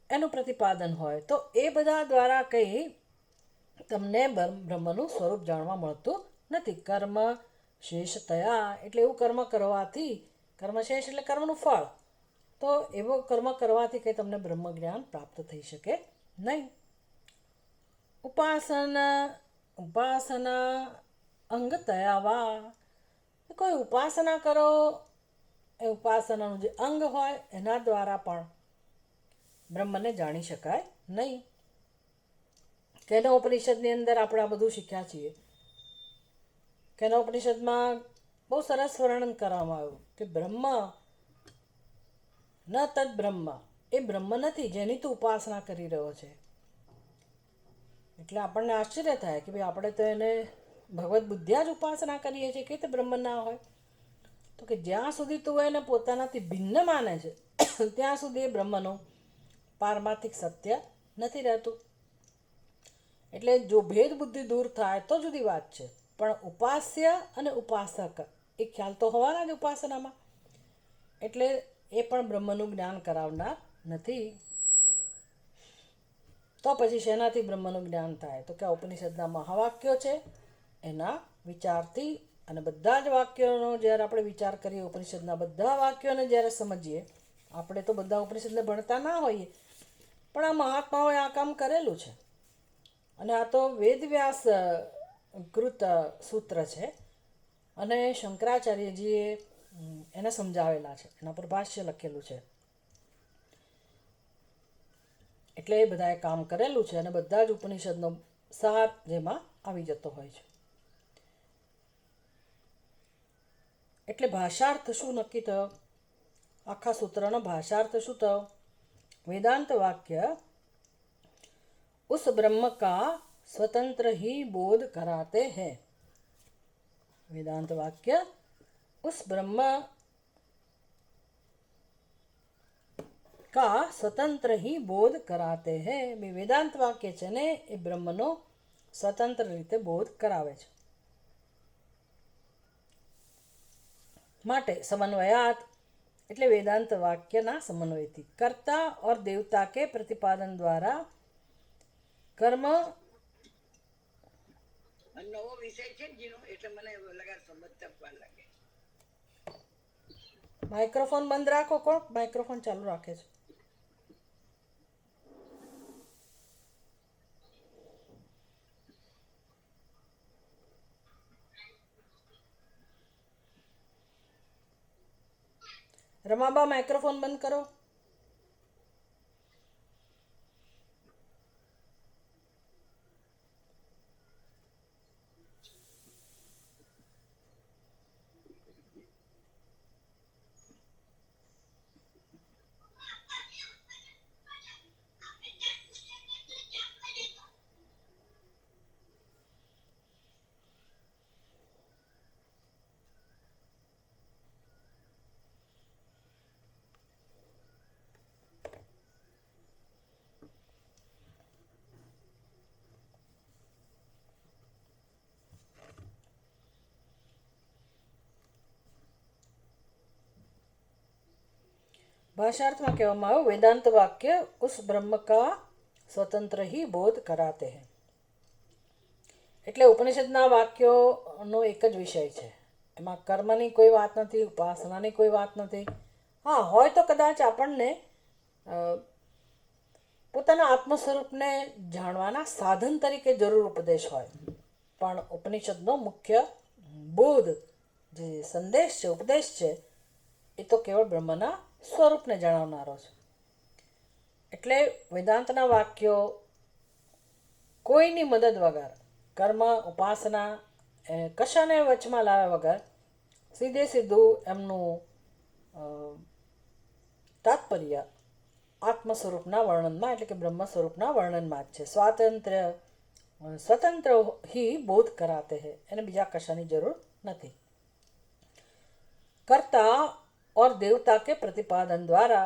એનું પ્રતિપાદન હોય. તો એ બધા દ્વારા કંઈ તમને બ્રહ્મનું સ્વરૂપ જાણવા મળતું નથી. કર્મ શેષતયા એટલે એવું કર્મ કરવાથી, કર્મ શેષ એટલે કર્મનું ફળ, તો એવો કર્મ કરવાથી કંઈ તમને બ્રહ્મ જ્ઞાન પ્રાપ્ત થઈ શકે નહીં. ઉપાસના અંગતયા વા. કોઈ ઉપાસના કરો, એ ઉપાસનાનું જે અંગ હોય એના દ્વારા પણ બ્રહ્મને જાણી શકાય નહીં. કેનો ઉપનિષદની અંદર આપણે આ બધું શીખ્યા છીએ. કેનો ઉપનિષદમાં બહુ સરસ વર્ણન કરવામાં આવ્યું કે બ્રહ્મ ન તદ બ્રહ્મ, એ બ્રહ્મ નથી જેની તું ઉપાસના કરી રહ્યો છે. એટલે આપણને આશ્ચર્ય થાય કે ભાઈ આપણે તો એને ભગવદ્ બુદ્ધિયા જ ઉપાસના કરીએ છીએ, કે તે બ્રહ્મ ના હોય? તો કે જ્યાં સુધી તું એને પોતાનાથી ભિન્ન માને છે ત્યાં સુધી એ બ્રહ્મનું પારમાર્થિક સત્ય નથી રહેતું. એટલે જો ભેદ બુદ્ધિ દૂર થાય તો જુદી વાત છે, પણ ઉપાસ્ય અને ઉપાસક એ ખ્યાલ તો હોવાના જ ઉપાસનામાં. એટલે એ પણ બ્રહ્મનું જ્ઞાન કરાવનાર નથી. તો પછી શેનાથી બ્રહ્મનું જ્ઞાન થાય? તો કે ઉપનિષદના મહાવાક્યો છે એના વિચારથી. અને બધા જ વાક્યોનો જ્યારે આપણે વિચાર કરીએ, ઉપનિષદના બધા વાક્યોને જ્યારે સમજીએ, આપણે તો બધા ઉપનિષદને ભણતા ના હોઈએ, પણ આ મહાત્માઓએ આ કામ કરેલું છે. અને આ તો વેદવ્યાસ કૃત સૂત્ર છે, અને શંકરાચાર્યજીએ એને સમજાવેલા છે, એના પર ભાષ્ય લખેલું છે. એટલે એ બધાએ કામ કરેલું છે, અને બધા જ ઉપનિષદનો સાર જેમાં આવી જતો હોય છે. એટલે ભાષાર્થ શું નક્કી થયો? આખા સૂત્રનો ભાષાર્થ શું થયો? वेदांत वाक्य उस ब्रह्म का स्वतंत्र ही बोध कराते हैं. वेदांत वाक्य उस ब्रह्म का स्वतंत्र ही बोध कराते हैं. वेदांत वाक्य છે ને એ બ્રહ્મનો સ્વતંત્ર રીતે બોધ કરાવે છે. માટે समन्वयात એટલે वेदांत वाक्यના સમન્વયથી कर्ता और देवता के प्रतिपादन द्वारा કર્મ નવો વિષય છે જીનો, એટલે મને લગા સમજતા વાર લાગે. માઇક્રોફોન બંધ રાખો. કોણ માઇક્રોફોન ચાલુ રાખે છે? રમાબા, માઇક્રોફોન બંધ કરો. भाषार्थ में कहવામાં આવ્યું वेदांत वाक्य उस ब्रह्म का स्वतंत्र ही बोध कराते हैं. એટલે ઉપનિષદના વાક્યોનો એક જ વિષય છે, એમાં કર્મની કોઈ વાત નથી, ઉપાસનાની કોઈ વાત નથી. હા, હોય તો કદાચ આપણને પોતાના આત્મ સ્વરૂપને જાણવાના સાધન તરીકે જરૂર ઉપદેશ હોય, પણ ઉપનિષદનો મુખ્ય બોધ જે સંદેશ છે, ઉપદેશ છે, એ તો કેવળ બ્રહ્મના સ્વરૂપને જણાવનારો છે. એટલે વેદાંતના વાક્યો કોઈની મદદ વગર, કર્મ ઉપાસના કશાને વચમાં લાવ્યા વગર સીધે સીધું એમનું તાત્પર્ય આત્મ સ્વરૂપના વર્ણનમાં એટલે કે બ્રહ્મ સ્વરૂપના વર્ણનમાં જ છે. સ્વતંત્ર ही बोध कराते हैं, એને બીજા કશાની જરૂર નથી. કર્તા और देवता के प्रतिपादन द्वारा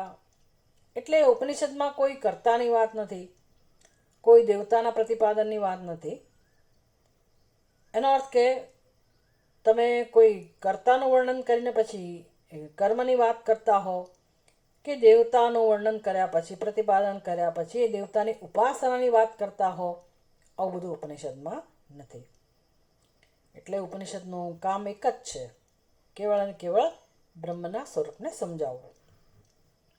એટલે ઉપનિષદમાં કોઈ કર્તાની વાત નથી, કોઈ દેવતાના પ્રતિપાદનની વાત નથી. એનો અર્થ કે તમે કોઈ કર્તાનું વર્ણન કરીને પછી કર્મની વાત કરતા હો, કે દેવતાનું વર્ણન કર્યા પછી, પ્રતિપાદન કર્યા પછી એ દેવતાની ઉપાસનાની વાત કરતા હો, આવું બધું ઉપનિષદમાં નથી. એટલે ઉપનિષદનું કામ એક જ છે, કેવળ અને કેવળ બ્રહ્મના સ્વરૂપને સમજાવવું.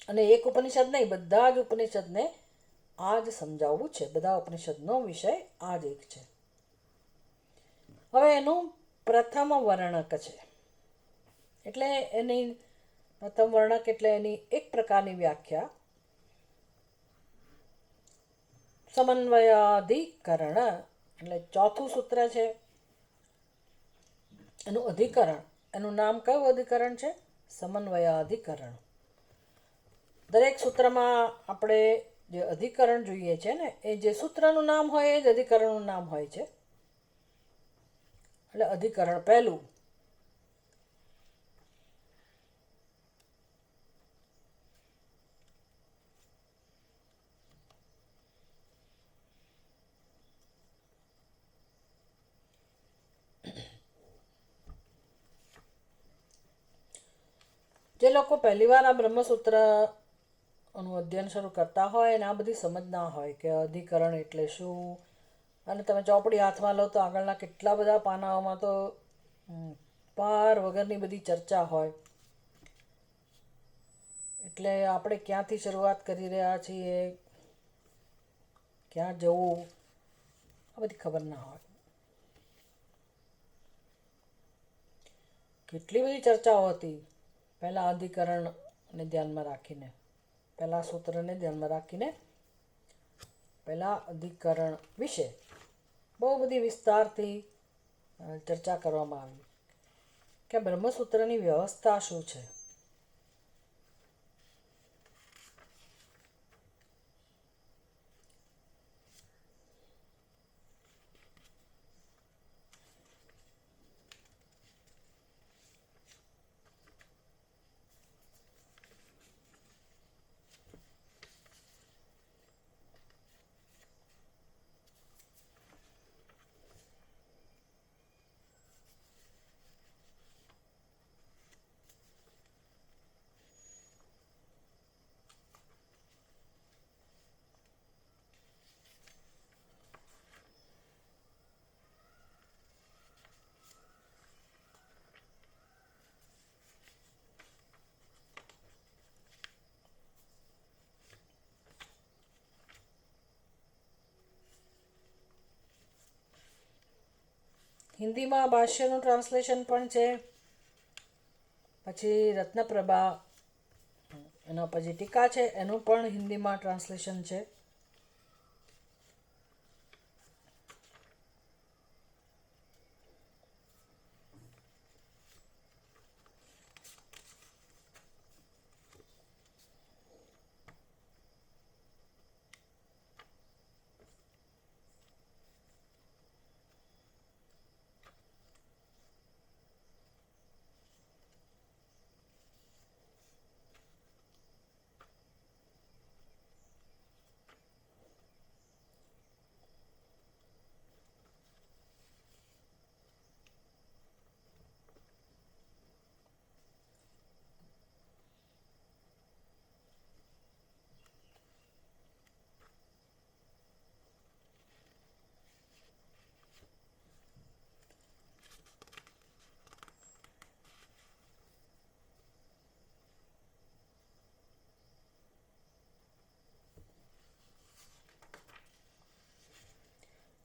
અને એક ઉપનિષદ નહીં, બધા જ ઉપનિષદને આ જ સમજાવવું છે. બધા ઉપનિષદનો વિષય આ જ એક છે. હવે એનું પ્રથમ વર્ણક છે, એટલે એની પ્રથમ વર્ણક એટલે એની એક પ્રકારની વ્યાખ્યા સમન્વયાધિકરણ, એટલે ચોથું સૂત્ર છે એનું અધિકરણ. એનું નામ કયું અધિકરણ છે? સમન્વયાધિકરણ. દરેક સૂત્રમાં આપણે જે અધિકરણ જોઈએ છે ને, એ જે સૂત્રનું નામ હોય એ જ અધિકરણનું નામ હોય છે. એટલે અધિકરણ પહેલું. જે લોકો પહેલીવાર આ બ્રહ્મસૂત્રનું અધ્યયન શરૂ કરતા હોય અને આ બધી સમજ ના હોય કે અધિકરણ એટલે શું, અને તમે ચોપડી હાથમાં લો તો આગળના કેટલા બધા પાનાઓમાં તો પાર વગરની બધી ચર્ચા હોય. એટલે આપણે ક્યાંથી શરૂઆત કરી રહ્યા છીએ, ક્યાં જવું, આ બધી ખબર ના હોય. કેટલી બધી ચર્ચાઓ હતી પહેલાં અધિકરણને ધ્યાનમાં રાખીને, પહેલાં સૂત્રને ધ્યાનમાં રાખીને પહેલાં અધિકરણ વિશે બહુ બધી વિસ્તારથી ચર્ચા કરવામાં આવી કે બ્રહ્મસૂત્રની વ્યવસ્થા શું છે. હિન્દીમાં ભાષ્યનું ટ્રાન્સલેશન પણ છે, પછી રત્નપ્રભા એના પછી ટીકા છે એનું પણ હિન્દીમાં ટ્રાન્સલેશન છે.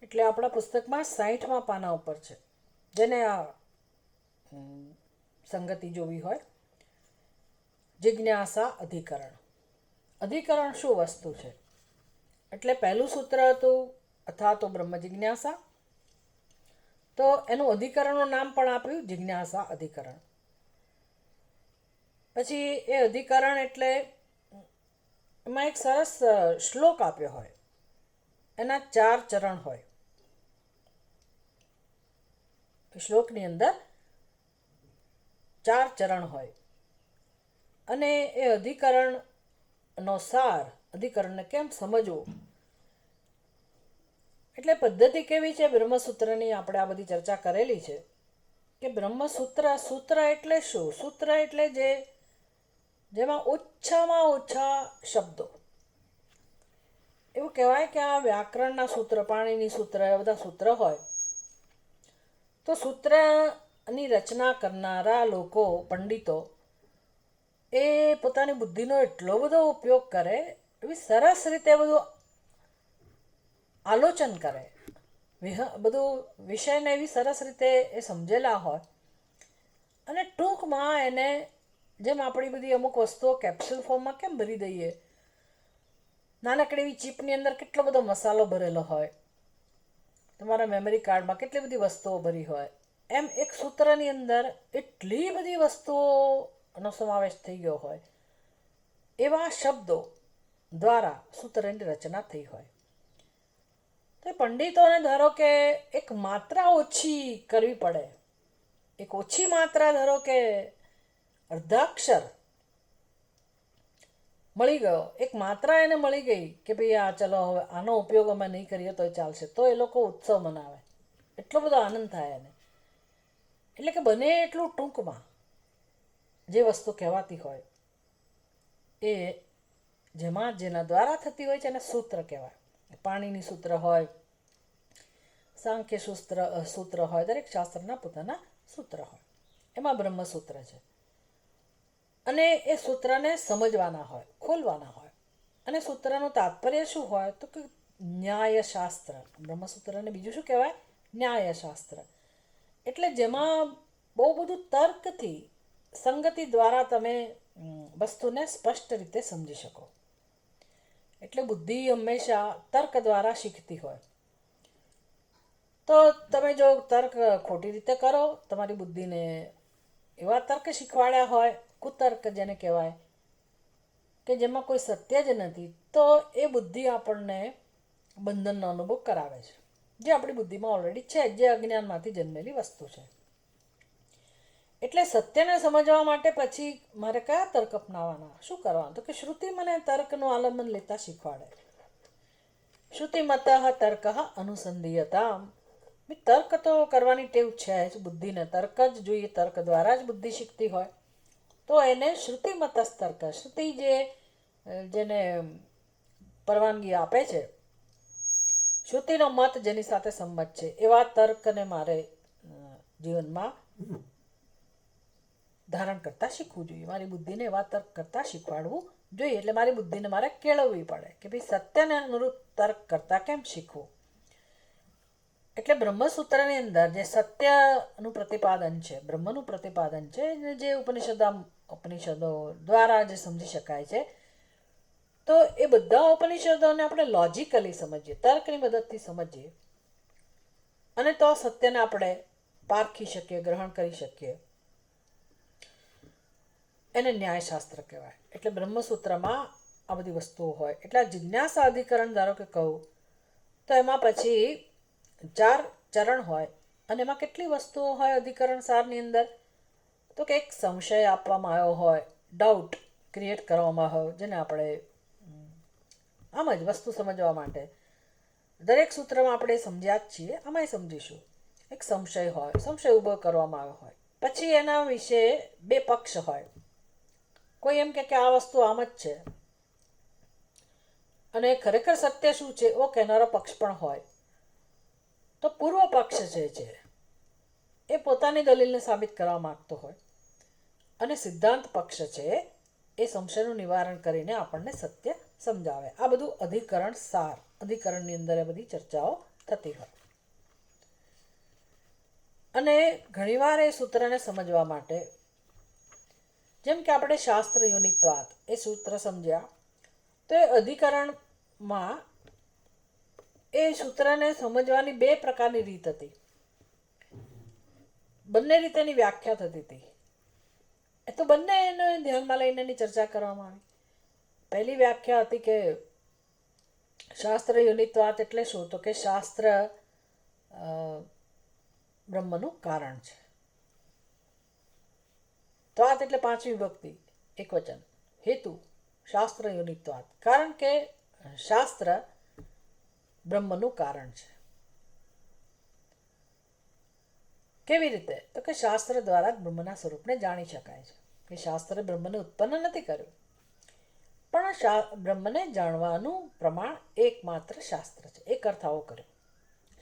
એટલે આપણા પુસ્તકમાં 60મા પાના ઉપર છે, જેને આ સંગતિ જોવી હોય. જિજ્ઞાસા અધિકરણ. અધિકરણ શું વસ્તુ છે? એટલે પહેલું સૂત્ર હતું અથવા તો બ્રહ્મ જિજ્ઞાસા, તો એનું અધિકરણનું નામ પણ આપ્યું જિજ્ઞાસા અધિકરણ. પછી એ અધિકરણ એટલે એમાં એક સરસ શ્લોક આપ્યો હોય, એના 4 ચરણ હોય. શ્લોકની અંદર 4 ચરણ હોય અને એ અધિકરણનો સાર, અધિકરણને કેમ સમજવું, એટલે પદ્ધતિ કેવી છે બ્રહ્મસૂત્રની આપણે આ બધી ચર્ચા કરેલી છે કે બ્રહ્મસૂત્ર, સૂત્ર એટલે શું? સૂત્ર એટલે જેમાં ઓછામાં ઓછા શબ્દો. એવું કહેવાય કે આ વ્યાકરણના સૂત્ર, પાણીની સૂત્ર, એ બધા સૂત્ર હોય તો સૂત્રની રચના કરનારા લોકો, પંડિતો, એ પોતાની બુદ્ધિનો એટલો બધો ઉપયોગ કરે, એવી સરસ રીતે બધું આલોચન કરે, બધું વિષયને એવી સરસ રીતે એ સમજેલા હોય અને ટૂંકમાં એને, જેમ આપણી બધી અમુક વસ્તુઓ કેપ્સ્યુલ ફોર્મમાં કેમ ભરી દઈએ, નાનકડી એવી ચીપની અંદર કેટલો બધો મસાલો ભરેલો હોય, તમારા મેમરી કાર્ડમાં કેટલી બધી વસ્તુઓ ભરી હોય, એમ એક સૂત્રની અંદર એટલી બધી વસ્તુઓનો સમાવેશ થઈ ગયો હોય, એવા શબ્દો દ્વારા સૂત્રની રચના થઈ હોય. તો પંડિતોને ધારો કે એક માત્રા ઓછી કરવી પડે, એક ઓછી માત્રા, ધારો કે અર્ધાક્ષર મળી ગયો, એક માત્રા એને મળી ગઈ કે ભાઈ આ ચલો હવે આનો ઉપયોગ અમે નહીં કરીએ તો ચાલશે, તો એ લોકો ઉત્સવ મનાવે, એટલો બધો આનંદ થાય એને. એટલે કે બને એટલું ટૂંકમાં જે વસ્તુ કહેવાતી હોય એ જેના દ્વારા થતી હોય છે એને સૂત્ર કહેવાય. પાણીની સૂત્ર હોય, સાંખ્ય સૂત્ર હોય, દરેક શાસ્ત્રના પોતાના સૂત્ર હોય. એમાં બ્રહ્મસૂત્ર છે. અને એ સૂત્રને સમજવાના હોય, ખોલવાના હોય. અને સૂત્રનું તાત્પર્ય શું હોય તો કે ન્યાયશાસ્ત્ર. બ્રહ્મસૂત્રને બીજું શું કહેવાય? ન્યાયશાસ્ત્ર. એટલે જેમાં બહુ બધું તર્કથી, સંગતિ દ્વારા તમે વસ્તુને સ્પષ્ટ રીતે સમજી શકો. એટલે બુદ્ધિ હંમેશા તર્ક દ્વારા શીખતી હોય. તો તમે જો તર્ક ખોટી રીતે કરો, તમારી બુદ્ધિને એવા તર્ક શીખવાડ્યા હોય, કુતર્ક જેને કહેવાય, કે જેમાં કોઈ સત્ય જ નથી, તો એ બુદ્ધિ આપણને બંધનનો અનુભવ કરાવે છે, જે આપણી બુદ્ધિમાં ઓલરેડી છે, જે અજ્ઞાનમાંથી જન્મેલી વસ્તુ છે. એટલે સત્યને સમજવા માટે પછી મારે કયા તર્ક અપનાવવાના, શું કરવાનું? તો કે શ્રુતિ મને તર્કનું આલંબન લેતા શીખવાડે. શ્રુતિમતઃ તર્ક અનુસંધીયતા. તર્ક તો કરવાની ટેવ છે જ બુદ્ધિને. તર્ક જ જોઈએ, તર્ક દ્વારા જ બુદ્ધિ શીખતી હોય. તો એને શ્રુતિમત તર્ક, શ્રુતિ જેને પરવાનગી આપે છે, શ્રુતિનો મત જેની સાથે સંમત છે, એવા તર્કને મારે જીવનમાં ધારણ કરતાં શીખવું જોઈએ. મારી બુદ્ધિને એવા તર્ક કરતાં શીખવાડવું જોઈએ. એટલે મારી બુદ્ધિને મારે કેળવવી પડે કે ભાઈ સત્યને અનુરૂપ તર્ક કરતાં કેમ શીખવું. એટલે બ્રહ્મસૂત્રની અંદર જે સત્યનું પ્રતિપાદન છે, બ્રહ્મનું પ્રતિપાદન છે, જે ઉપનિષદો દ્વારા જે સમજી શકાય છે, તો એ બધા ઉપનિષદોને આપણે લોજિકલી સમજીએ, તર્કની મદદથી સમજીએ, અને તો સત્યને આપણે પારખી શકીએ, ગ્રહણ કરી શકીએ. એને ન્યાયશાસ્ત્ર કહેવાય. એટલે બ્રહ્મસૂત્રમાં આ બધી વસ્તુઓ હોય. એટલે આ જિજ્ઞાસા અધિકરણ ધારો કે કહું તો એમાં પછી 4 ચરણ હોય. અને એમાં કેટલી વસ્તુઓ હોય અધિકરણ સારની અંદર? તો કે એક સંશય આપવામાં આવ્યો હોય, ડાઉટ ક્રિએટ કરવામાં આવ્યો, જેને આપણે આમ જ વસ્તુ સમજવા માટે દરેક સૂત્રમાં આપણે સમજ્યા જ છીએ, આમાંય સમજીશું. એક સંશય હોય, સંશય ઊભો કરવામાં આવ્યો હોય. પછી એના વિશે 2 પક્ષ હોય. કોઈ એમ કે આ વસ્તુ આમ જ છે, અને ખરેખર સત્ય શું છે એવો કહેનારો પક્ષ પણ હોય. તો પૂર્વ પક્ષ છે એ પોતાની દલીલને સાબિત કરવા માંગતો હોય, અને સિદ્ધાંત પક્ષ છે એ સંશયનું નિવારણ કરીને આપણને સત્ય સમજાવે. આ બધું અધિકરણ સાર, અધિકરણની અંદર એ બધી ચર્ચાઓ થતી હોય. અને ઘણીવાર એ સૂત્રને સમજવા માટે, જેમ કે આપણે શાસ્ત્ર યોનિત્વાત એ સૂત્ર સમજ્યા, તો એ અધિકરણમાં એ સૂત્રને સમજવાની 2 પ્રકારની રીત હતી. બંને રીતેની વ્યાખ્યા થતી હતી. એ તો બંને એને ધ્યાનમાં લઈને એની ચર્ચા કરવામાં આવી. પહેલી વ્યાખ્યા હતી કે શાસ્ત્ર યોનિત્વાત એટલે શું? તો કે શાસ્ત્ર બ્રહ્મનું કારણ છે. ત્વાત એટલે 5મી વિભક્તિ, એકવચન. હેતુ શાસ્ત્ર યોનિત્વાત, કારણ કે શાસ્ત્ર બ્રહ્મનું કારણ છે. કેવી રીતે? તો કે શાસ્ત્ર દ્વારા જ બ્રહ્મના સ્વરૂપને જાણી શકાય છે. કે શાસ્ત્રે બ્રહ્મને ઉત્પન્ન નથી કર્યું, પણ બ્રહ્મને જાણવાનું પ્રમાણ એકમાત્ર શાસ્ત્ર છે. એક અર્થ આવો કર્યો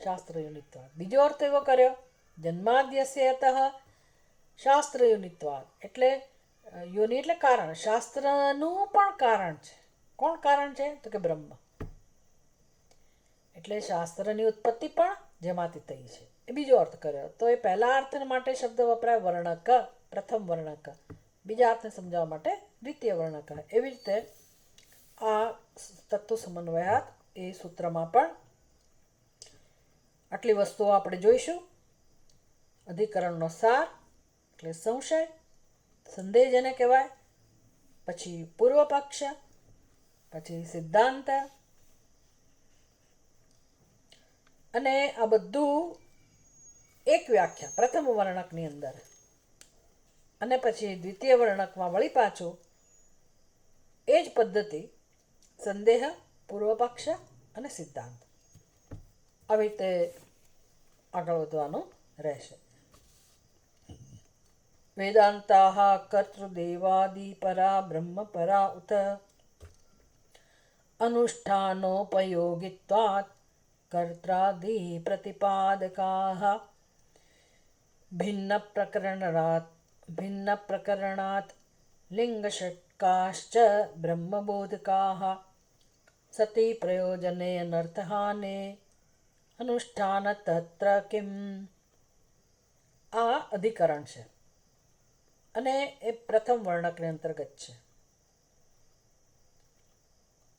શાસ્ત્ર યોનિત્વાત. બીજો અર્થ એવો કર્યો જન્માદ્યસ્ય અતઃ શાસ્ત્ર યોનિત્વાત, એટલે યોનિ એટલે કારણ, શાસ્ત્રનું પણ કારણ છે. કોણ કારણ છે? તો કે બ્રહ્મ. એટલે શાસ્ત્રની ઉત્પત્તિ પણ જેમાંથી થઈ છે, એ બીજો અર્થ કર્યો. તો એ પહેલા અર્થ માટે શબ્દ વપરાય વર્ણક, પ્રથમ વર્ણક. બીજા અર્થને સમજાવવા માટે દ્વિતીય વર્ણક. એવી રીતે આ તત્વ સમન્વયાત એ સૂત્રમાં પણ આટલી વસ્તુઓ આપણે જોઈશું. અધિકરણનો સાર એટલે સંશય, સંદેહ જેને કહેવાય, પછી પૂર્વ પક્ષ, પછી સિદ્ધાંત, અને આ બધું એક વ્યાખ્યા પ્રથમ વર્ણકની અંદર, અને પછી દ્વિતીય વર્ણકમાં વળી પાછું એ જ પદ્ધતિ, સંદેહ, પૂર્વ પક્ષ અને સિદ્ધાંત. આવી રીતે આગળ વધવાનું રહેશે. વેદાંતાઃ કર્તૃદેવાદિપરા બ્રહ્મપરા ઉત અનુષ્ઠાનોપયોગિત્વાत् કર્ત્રાદિ પ્રતિપાદકાઃ भिन्नप्रकरणात् लिङ्गषट्काश्च ब्रह्मबोधकाः सति प्रयोजने अनर्थहाने અનુષ્ઠાન તત્ર કિમ. આ અધિકરણ છે અને એ પ્રથમ વર્ણકને અંતર્ગત છે.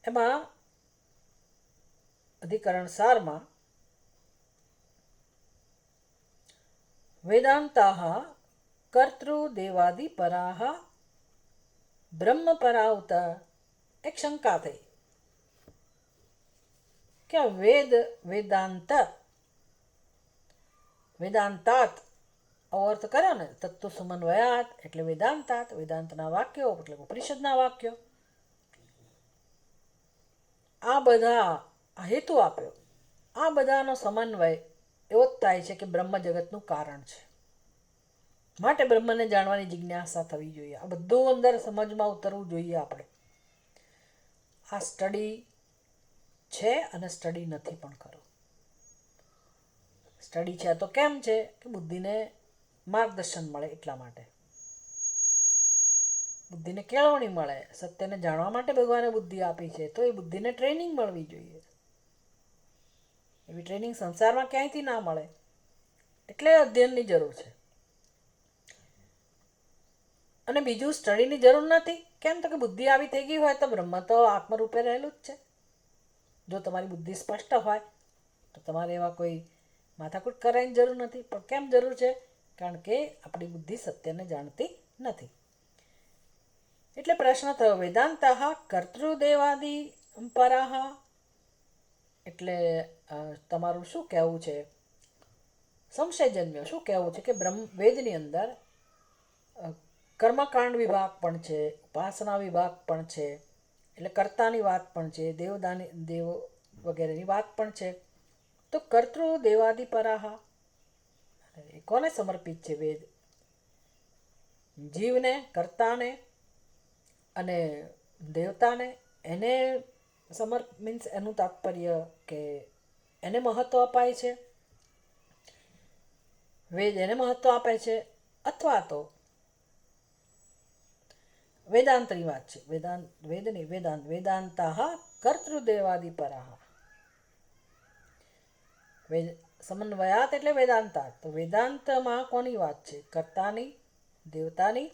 એમાં અધિકરણ સારમાં વેદાંતાઃ કર્તૃદેવાદિપરાઃ બ્રહ્મપરા ઉત. એક શંકા થઈ કે વેદાંતાત આવો અર્થ કર્યો ને, તત્વ સમન્વયાત એટલે વેદાંતાત, વેદાંતના વાક્યો એટલે ઉપનિષદના વાક્યો. આ બધા હેતુ આપ્યો, આ બધાનો સમન્વય એવો જ થાય છે કે બ્રહ્મ જગતનું કારણ છે, માટે બ્રહ્મને જાણવાની જિજ્ઞાસા થવી જોઈએ. આ બધું અંદર સમજમાં ઉતરવું જોઈએ. આપણે આ સ્ટડી છે અને સ્ટડી નથી પણ ખરો. સ્ટડી છે તો કેમ છે કે બુદ્ધિને માર્ગદર્શન મળે, એટલા માટે બુદ્ધિને કેળવણી મળે. સત્યને જાણવા માટે ભગવાને બુદ્ધિ આપી છે, તો એ બુદ્ધિને ટ્રેનિંગ મળવી જોઈએ. એવી ટ્રેનિંગ સંસારમાં ક્યાંયથી ના મળે, એટલે અધ્યયનની જરૂર છે. અને બીજું સ્ટડીની જરૂર નથી. કેમ તો કે બુદ્ધિ આવી થઈ ગઈ હોય તો બ્રહ્મ તો આત્મરૂપે રહેલું જ છે. જો તમારી બુદ્ધિ સ્પષ્ટ હોય તો તમારે એવા કોઈ માથાકૂટ કરવાની જરૂર નથી. પણ કેમ જરૂર છે? કારણ કે આપણી બુદ્ધિ સત્યને જાણતી નથી. એટલે પ્રશ્ન થયો વેદાંતાઃ કર્તૃદેવાદિ પરાઃ, એટલે તમારું શું કહેવું છે? સંશય જન્મ્યો. શું કહેવું છે કે વેદની અંદર કર્મકાંડ વિભાગ પણ છે, ઉપાસના વિભાગ પણ છે, એટલે કર્તાની વાત પણ છે, દેવ વગેરેની વાત પણ છે. તો કર્તૃદેવાદિપરાઃ એ કોને સમર્પિત છે? વેદ જીવને, કર્તાને અને દેવતાને. એને મીન્સ એનું તાત્પર્ય કે એને મહત્વ અપાય છે, વેદ એને મહત્વ આપે છે, અથવા તો વેદાંતની વાત છે. વેદાંતાઃ કર્તૃદેવાદિપરાઃ. સમન્વયાત એટલે વેદાંતાત. તો વેદાંતમાં કોની વાત છે? કર્તાની, દેવતાની.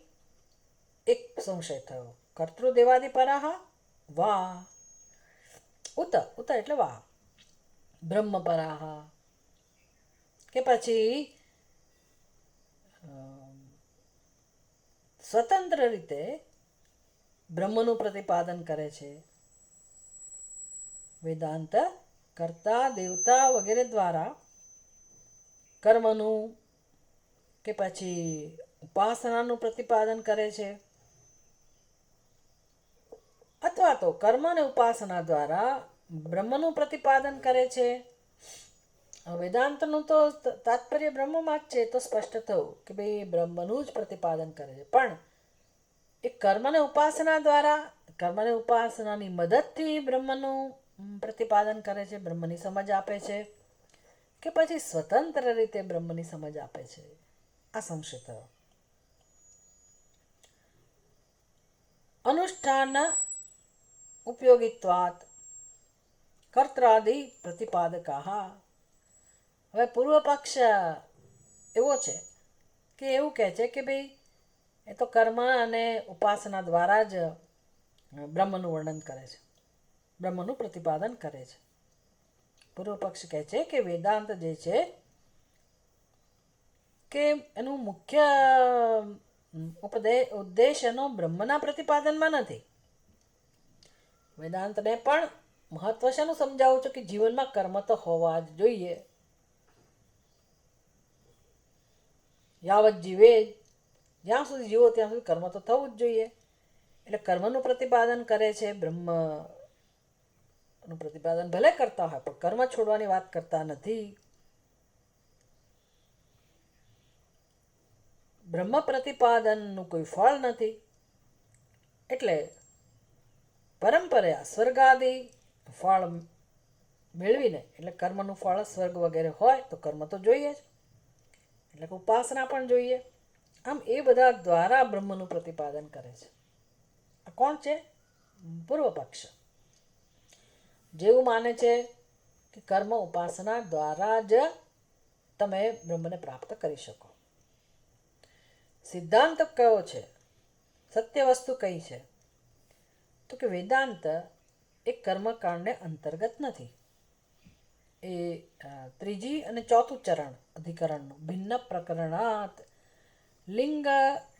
એક સંશય થયો. કર્તૃદેવાદિપરાઃ વા ઉત એટલે વા બ્રહ્મપરાઃ, કે પછી સ્વતંત્ર રીતે બ્રહ્મનું પ્રતિપાદન કરે છે. વેદાંત કર્તા, દેવતા વગેરે દ્વારા કર્મનું કે પછી ઉપાસનાનું પ્રતિપાદન કરે છે, અથવા તો કર્મ અને ઉપાસના દ્વારા બ્રહ્મનું પ્રતિપાદન કરે છે. વેદાંતનું તો તાત્પર્ય બ્રહ્મમાં જ છે, તો સ્પષ્ટ થયું કે ભાઈ બ્રહ્મનું જ પ્રતિપાદન કરે છે. પણ એ કર્મને ઉપાસના દ્વારા, કર્મને ઉપાસનાની મદદથી બ્રહ્મનું પ્રતિપાદન કરે છે, બ્રહ્મની સમજ આપે છે, કે પછી સ્વતંત્ર રીતે બ્રહ્મની સમજ આપે છે. આ સંશય થયો. અનુષ્ઠાન ઉપયોગિત્વાત કર્ત્રાદિ પ્રતિપાદકાઃ. હવે પૂર્વ પક્ષ એવો છે કે એવું કહે છે કે ભાઈ એ તો કર્મ અને ઉપાસના દ્વારા જ બ્રહ્મનું વર્ણન કરે છે, બ્રહ્મનું પ્રતિપાદન કરે છે. પૂર્વ પક્ષ કહે છે કે વેદાંત જે છે કે એનું મુખ્ય ઉદ્દેશ એનો બ્રહ્મના પ્રતિપાદનમાં નથી. વેદાંતને પણ મહત્વ શેનું સમજાવું છું કે જીવનમાં કર્મ તો હોવા જ જોઈએ. યાવત જીવે, જ્યાં સુધી જીવો ત્યાં સુધી કર્મ તો થવું જ જોઈએ. એટલે કર્મનું પ્રતિપાદન કરે છે. બ્રહ્મનું પ્રતિપાદન ભલે કરતા હોય પણ કર્મ છોડવાની વાત કરતા નથી. બ્રહ્મ પ્રતિપાદનનું કોઈ ફળ નથી. એટલે પરંપરા સ્વર્ગાદી ફળ મેળવીને, એટલે કર્મનું ફળ સ્વર્ગ વગેરે હોય તો કર્મ તો જોઈએ જ, એટલે કે ઉપાસના પણ જોઈએ. આમ એ બધા દ્વારા બ્રહ્મનું પ્રતિપાદન કરે છે. આ કોણ છે? પૂર્વ પક્ષ. જેવું માને છે કે કર્મ ઉપાસના દ્વારા જ તમે બ્રહ્મને પ્રાપ્ત કરી શકો. સિદ્ધાંત કયો છે? સત્ય વસ્તુ કઈ છે? તો કે વેદાંત એ કર્મકાંડને અંતર્ગત નથી. એ ત્રીજી અને ચોથું ચરણ અધિકરણનું ભિન્ન પ્રકરણાત લિંગ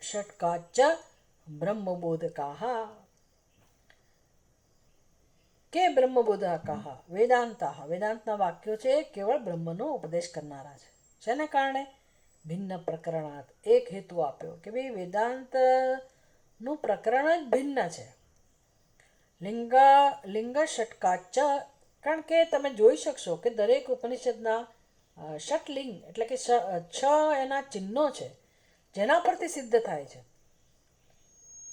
ષટકાચ બ્રહ્મબોધકાહ કે બ્રહ્મબોધકાહ વેદાંતાહ. વેદાંતના વાક્યો છે કેવળ બ્રહ્મનો ઉપદેશ કરનારા છે. શેને કારણે? ભિન્ન પ્રકરણાત. એક હેતુ આપ્યો કે ભાઈ વેદાંતનું પ્રકરણ જ ભિન્ન છે. લિંગ ષટકાચ, કારણ કે તમે જોઈ શકશો કે દરેક ઉપનિષદના ષટલિંગ એટલે કે છ એના ચિહ્નો છે જેના પરથી સિદ્ધ થાય છે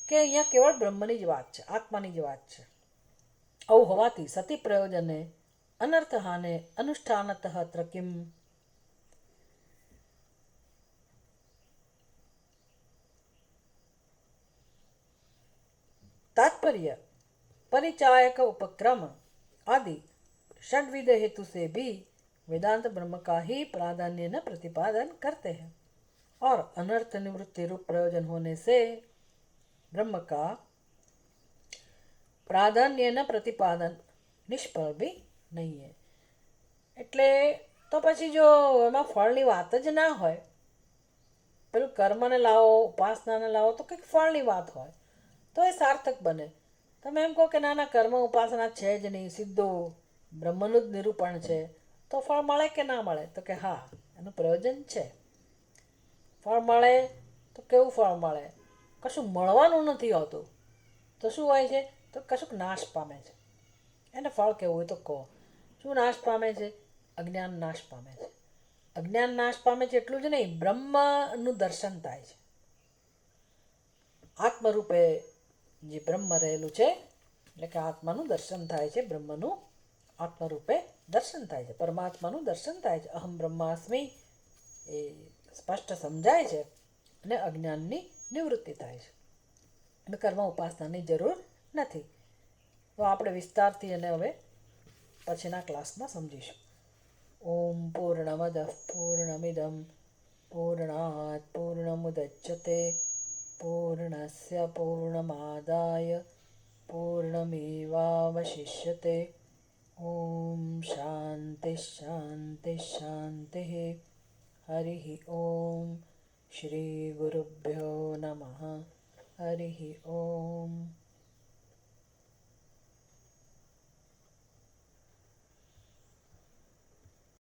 કે અહીંયા કેવળ બ્રહ્મની જ વાત છે, આત્માની જ વાત છે. આવું હોવાથી સતી પ્રયોજને અનર્થહાને અનુષ્ઠાનતઃ અત્ર કિમ. तात्पर्य परिचायक उपक्रम आदि षड्विध हेतु से भी वेदांत ब्रह्म का ही प्राधान्य न प्रतिपादन करते हैं और अनर्थ निवृत्ति रूप प्रयोजन होने से ब्रह्म का प्राधान्य न प्रतिपादन निष्फल भी नहीं है. એટલે તો પછી જો એમાં ફળની વાત જ ના હોય, પેલું કર્મને લાવો, ઉપાસનાને લાવો તો કંઈક ફળની વાત હોય તો એ સાર્થક બને. તમે એમ કહો કે ના ના કર્મ ઉપાસના છે જ નહીં, સીધો બ્રહ્મનું જ નિરૂપણ છે, તો ફળ મળે કે ના મળે? તો કે હા, એનું પ્રયોજન છે. ફળ મળે તો કેવું ફળ મળે? કશું મળવાનું નથી હોતું. તો શું હોય છે? તો કશુંક નાશ પામે છે. એને ફળ કેવું હોય તો કહો. શું નાશ પામે છે? અજ્ઞાન નાશ પામે છે. અજ્ઞાન નાશ પામે છે એટલું જ નહીં, બ્રહ્મનું દર્શન થાય છે. આત્મરૂપે જે બ્રહ્મ રહેલું છે, એટલે કે આત્માનું દર્શન થાય છે. બ્રહ્મનું આત્મરૂપે દર્શન થાય છે, પરમાત્માનું દર્શન થાય છે. અહમ બ્રહ્માસ્મિ એ સ્પષ્ટ સમજાય છે અને અજ્ઞાનની નિવૃત્તિ થાય છે. અને કર્મ ઉપાસનાની જરૂર નથી. તો આપણે વિસ્તારથી એને હવે પછીના ક્લાસમાં સમજીશું. ઓમ પૂર્ણમદ પૂર્ણમિદમ પૂર્ણાત પૂર્ણમુદચ્યતે પૂર્ણસ્ય પૂર્ણમાદાય પૂર્ણમેવાવશિષ્યતે. ઓમ શાંતિ શાંતિ શાંતિ. હરિ ઓમ. શ્રી ગુરુભ્યો નમઃ. હરિ ઓમ.